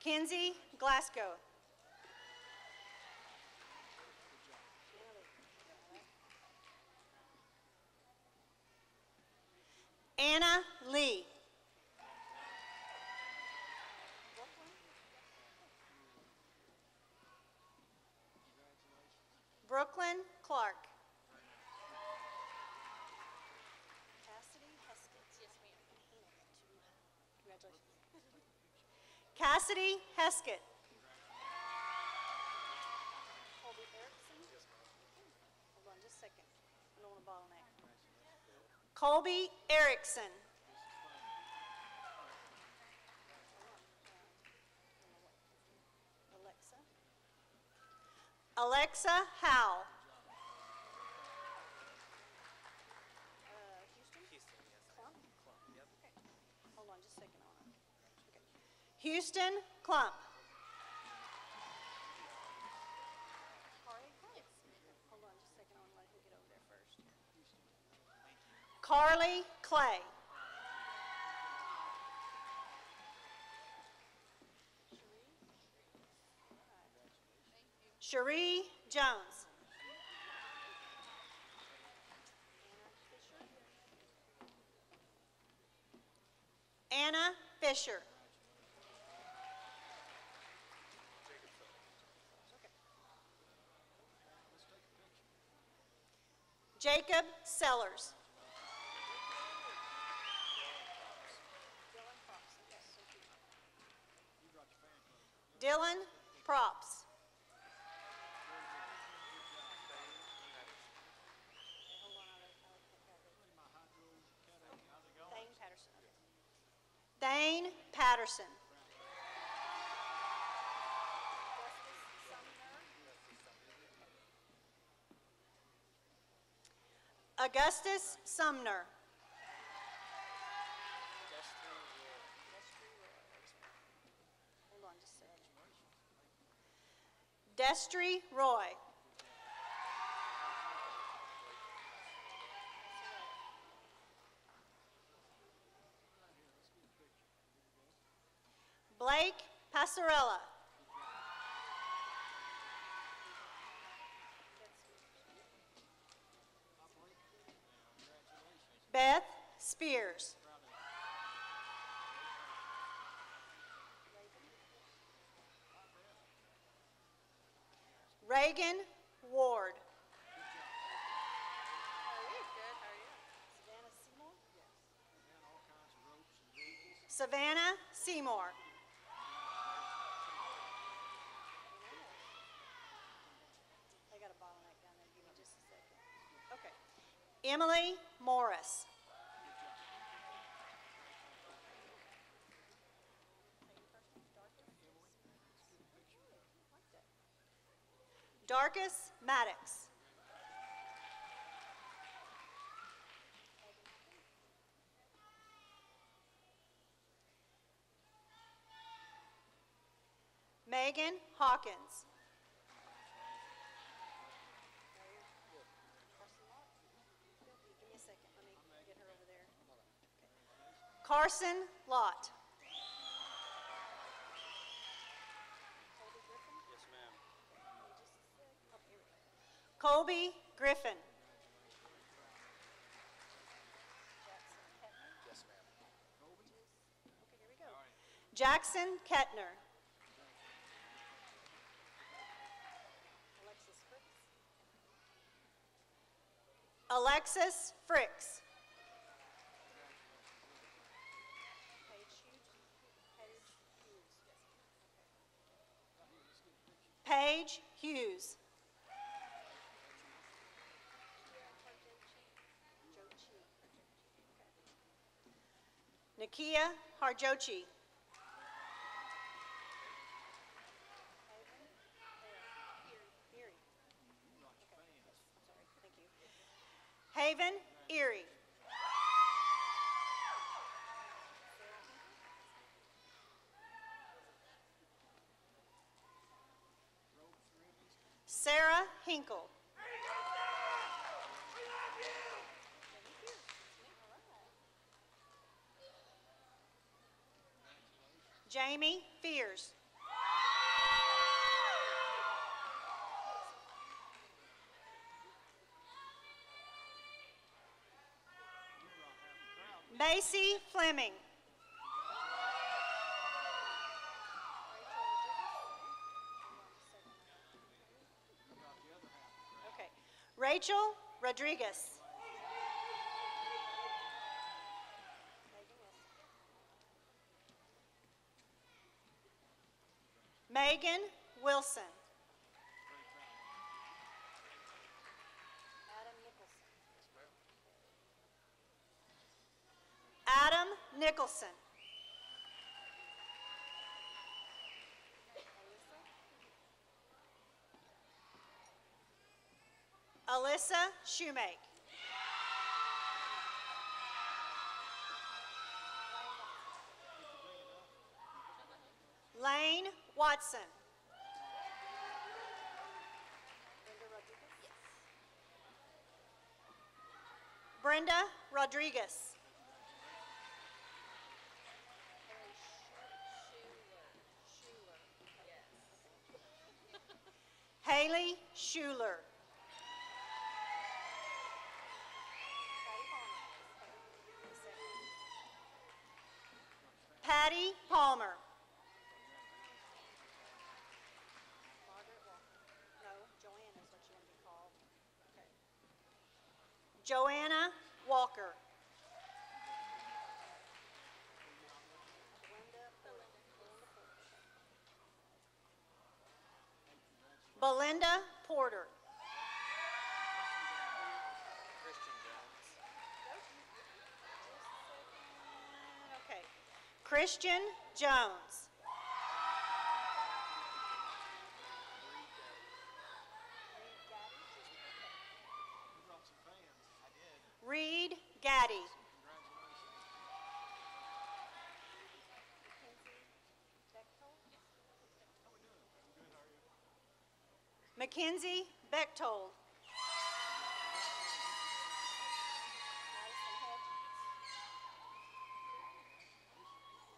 Kenzie Glasgow. Anna Lee. Brooklyn Clark. Cassidy Heskett. Yes, ma'am. Congratulations. Cassidy Heskett. Colby Erickson. Hold on just a second. I don't want to bottleneck. Colby Erickson. Alexa Howell. Houston? Clump? Yep. Okay. Hold on just a second. Okay. Houston Clump. Hold on just a second. I want to let him get over there first. Carly Clay. Cherie Jones. Anna Fisher. Jacob Sellers. Dylan Props. Thane Patterson. Augustus Sumner. Hold on just a second. Destry Roy. Blake Passarella. Beth Spears. Reagan Ward. Savannah Seymour. I got a bottleneck down there. Give me just a second. Okay. Emily Morris. Darkus Maddox. Megan Hawkins. Give me a second. Let me get her over there. Okay. Carson Lott. Yes, ma'am. Colby Griffin. Yes, ma'am. Okay, here we go. Jackson Kettner. Alexis Fricks. Paige Hughes. Nakia Harjochi. Haven Erie. Sarah Hinkle. Jamie Fears. Macy Fleming. Okay. Rachel Rodriguez. Megan Wilson. Adam Nicholson. Alyssa Shoemake. Lane Watson. Brenda Rodriguez. Haley Schuler. Patty Palmer. No, Joanna is what you want to be called. Okay. Joanna Walker. Belinda Porter. Okay. Christian Jones. Reed Gaddy. Mackenzie Bechtold.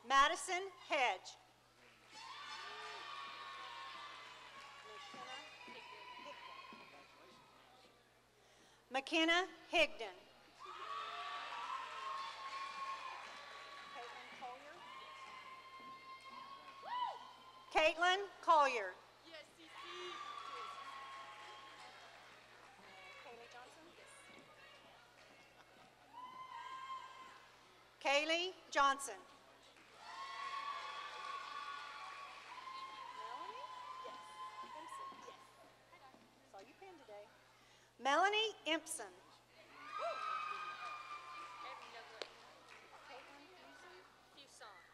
Madison Hedge. McKenna Higdon. Caitlin Collier. Kaylee Johnson. Saw you pinned today. Melanie Impson.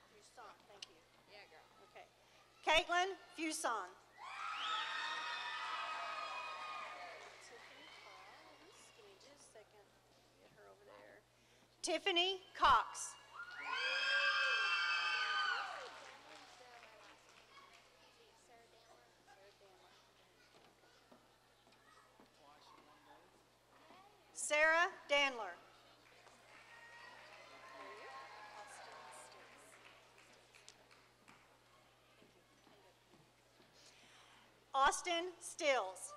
Fuson, thank you. Yeah, girl. Okay. Caitlin Fuson. Give me just a second. Get her over there. Tiffany Cox. Sarah Dandler. Austin Stills.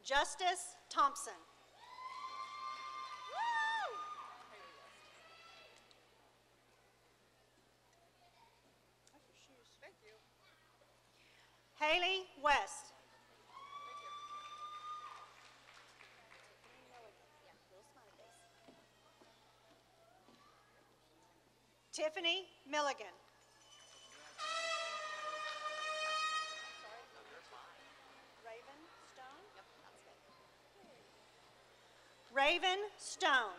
Justice Thompson. Thank you. Haley West. Tiffany Milligan. Raven Stone? Yep, that's good. Raven Stone.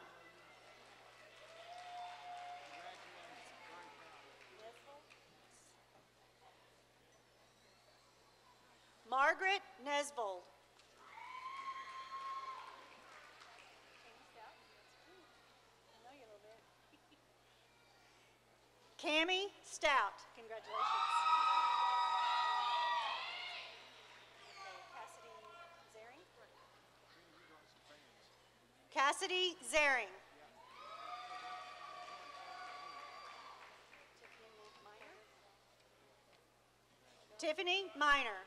Margaret Nesvold. Cammie Stout. Congratulations. Cassidy Zaring. Tiffany Miner.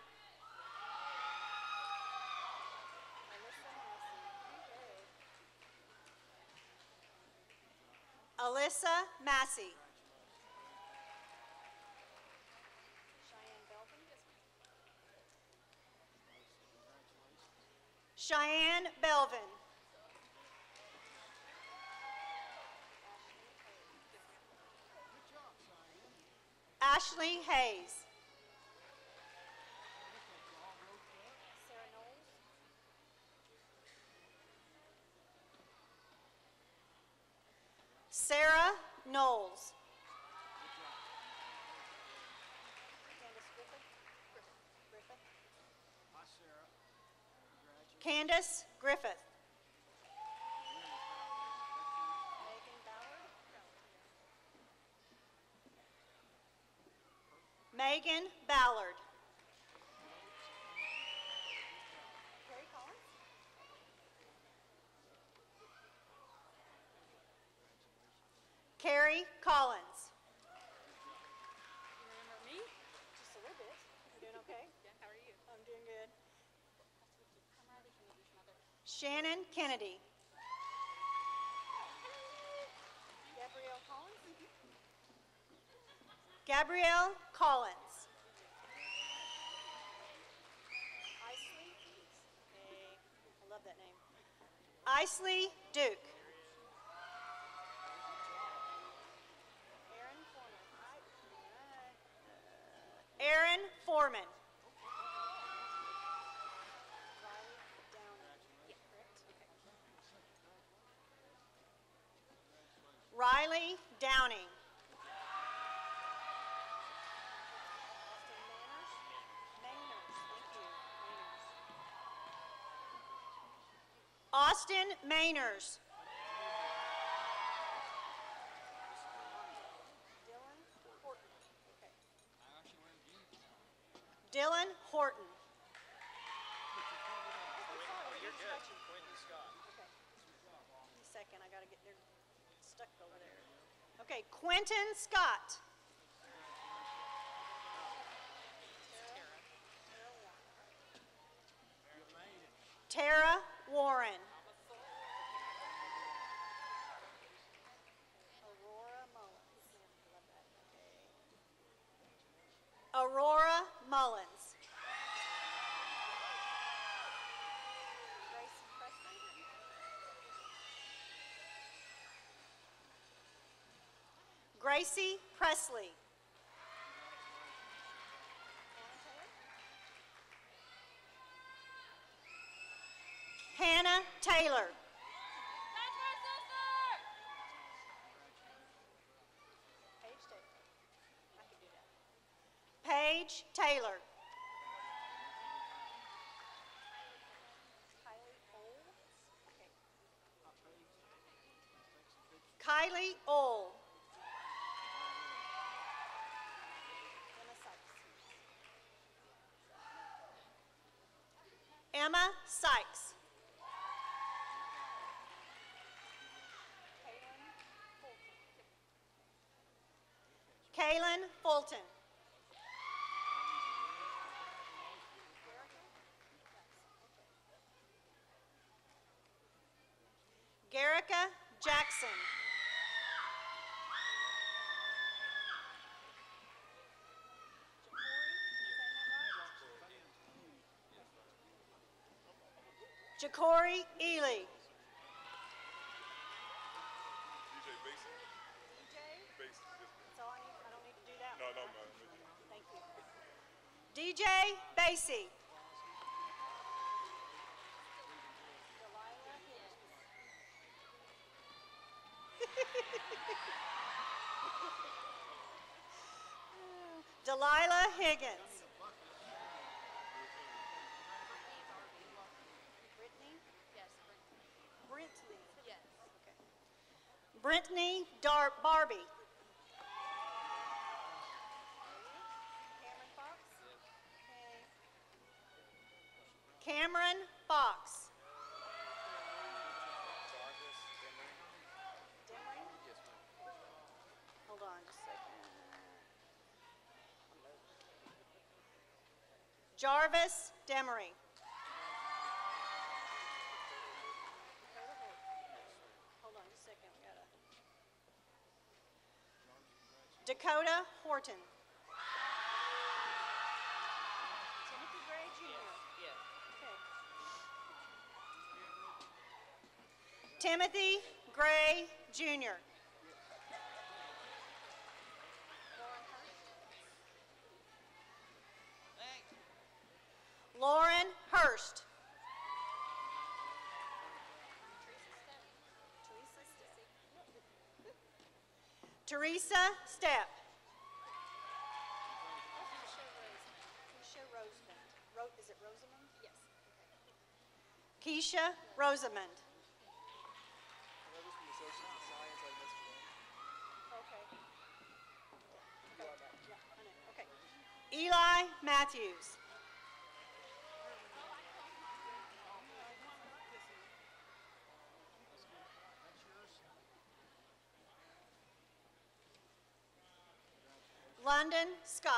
Alyssa Massey. Cheyenne Belvin. Ashley Hayes. Sarah Knowles. Candace Griffith. Megan Ballard. Carrie Collins. You remember me? Just a little bit. You doing okay? Yeah, how are you? I'm doing good. Shannon Kennedy. Gabrielle Collins? Gabrielle Collins. Isley? Okay, I love that name. Isley Duke. Aaron Foreman. Riley Downing. Austin Mainers. Dylan Horton. You're good. Quentin Scott. Okay. Give me a second. I got to get there. Stuck over there. Okay, Quentin Scott. Tara Warren. Aurora Mullins. Gracie Presley. Hannah Taylor. Paige Taylor. Kylie Ohl. Emma Sykes. Kaylin Fulton. Garrica Jackson. Ja'Cory Ely. DJ Basie. Basie. That's all I need. I don't need to do that. No, one, no, right? no. Thank you. DJ Basie. Delilah Higgins. Brittany? Yes, Brittany. yes. Okay. Brittany Barbie. Cameron Fox? Okay. Cameron Fox. Hold on just a second. Jarvis Demery. Hold on just a second. We gotta. Dakota Horton. Timothy Gray Jr. Okay. Timothy Gray Jr. Lauren Hurst. Teresa Stepp. Is it Rosamond? Yes. Keisha Rosamond. Okay. Eli Matthews. London Scott.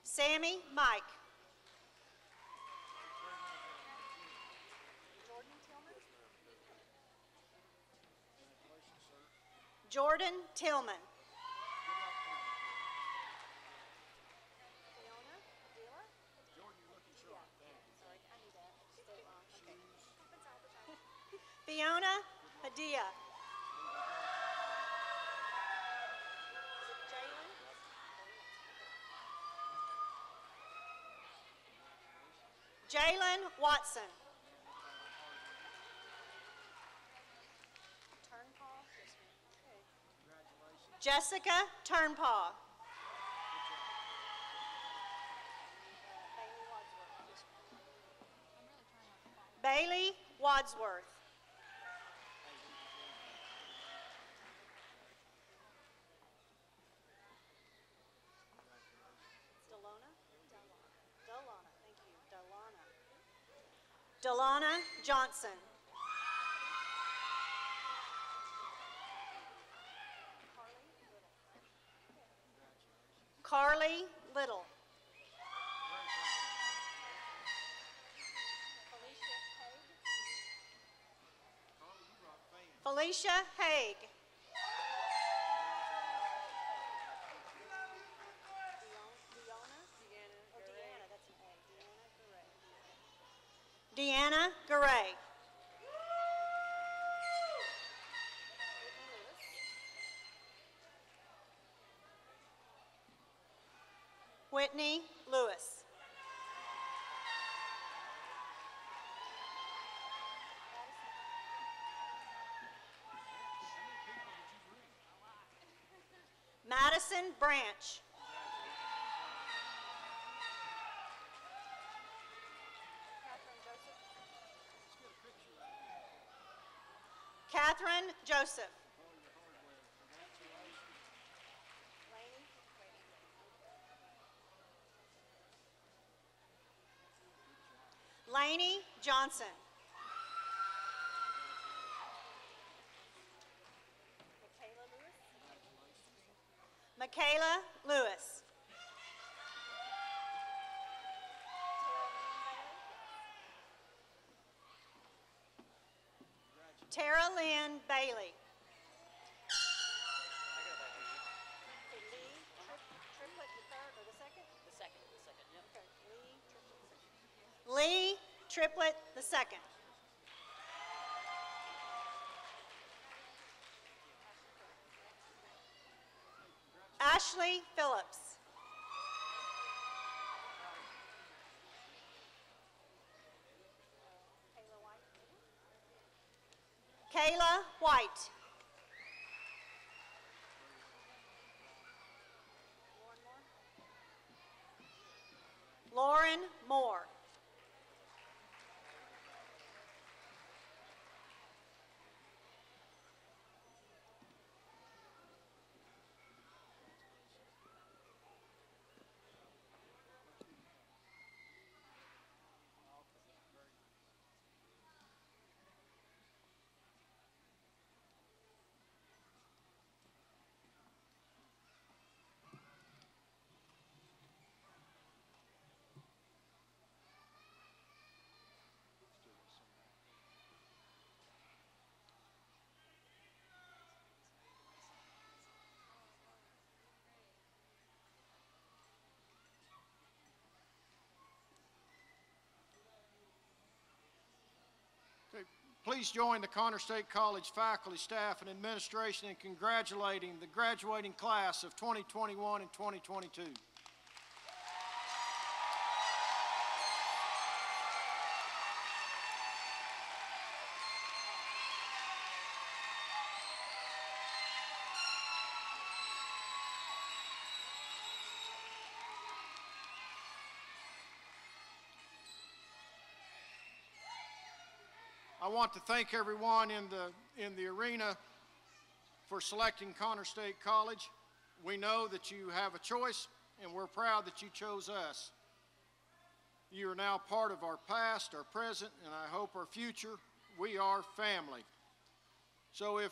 Sammy Mike. Jordan Tillman. Fiona Padilla. Jalen Watson. Jessica Turnpaw. Bailey Wadsworth. Delana Johnson. Carly Little. Felicia Haig. Deanna Garay. Whitney Lewis. Madison Branch. Catherine Joseph. Lainey Johnson. Michaela Lewis. Tara Lynn Bailey. Lee Triplett the second. Ashley Phillips. Kayla White. Lauren Moore. Please join the Connor State College faculty, staff, and administration in congratulating the graduating class of 2021 and 2022. I want to thank everyone in the arena for selecting Connor State College. We know that you have a choice, and we're proud that you chose us. You are now part of our past, our present, and I hope our future. We are family. So if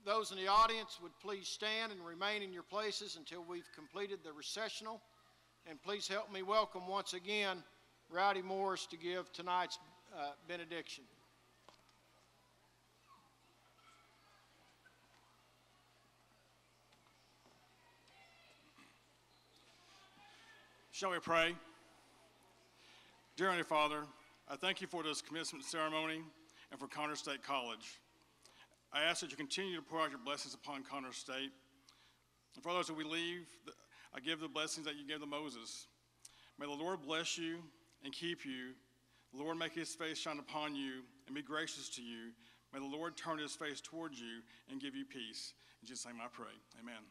those in the audience would please stand and remain in your places until we've completed the recessional. And please help me welcome once again Rowdy Morris to give tonight's benediction. Shall we pray? Dear Heavenly Father, I thank you for this commencement ceremony and for Connor State College. I ask that you continue to pour out your blessings upon Connor State. And for those that we leave, I give the blessings that you gave to Moses. May the Lord bless you and keep you. The Lord make his face shine upon you and be gracious to you. May the Lord turn his face towards you and give you peace. In Jesus' name I pray. Amen.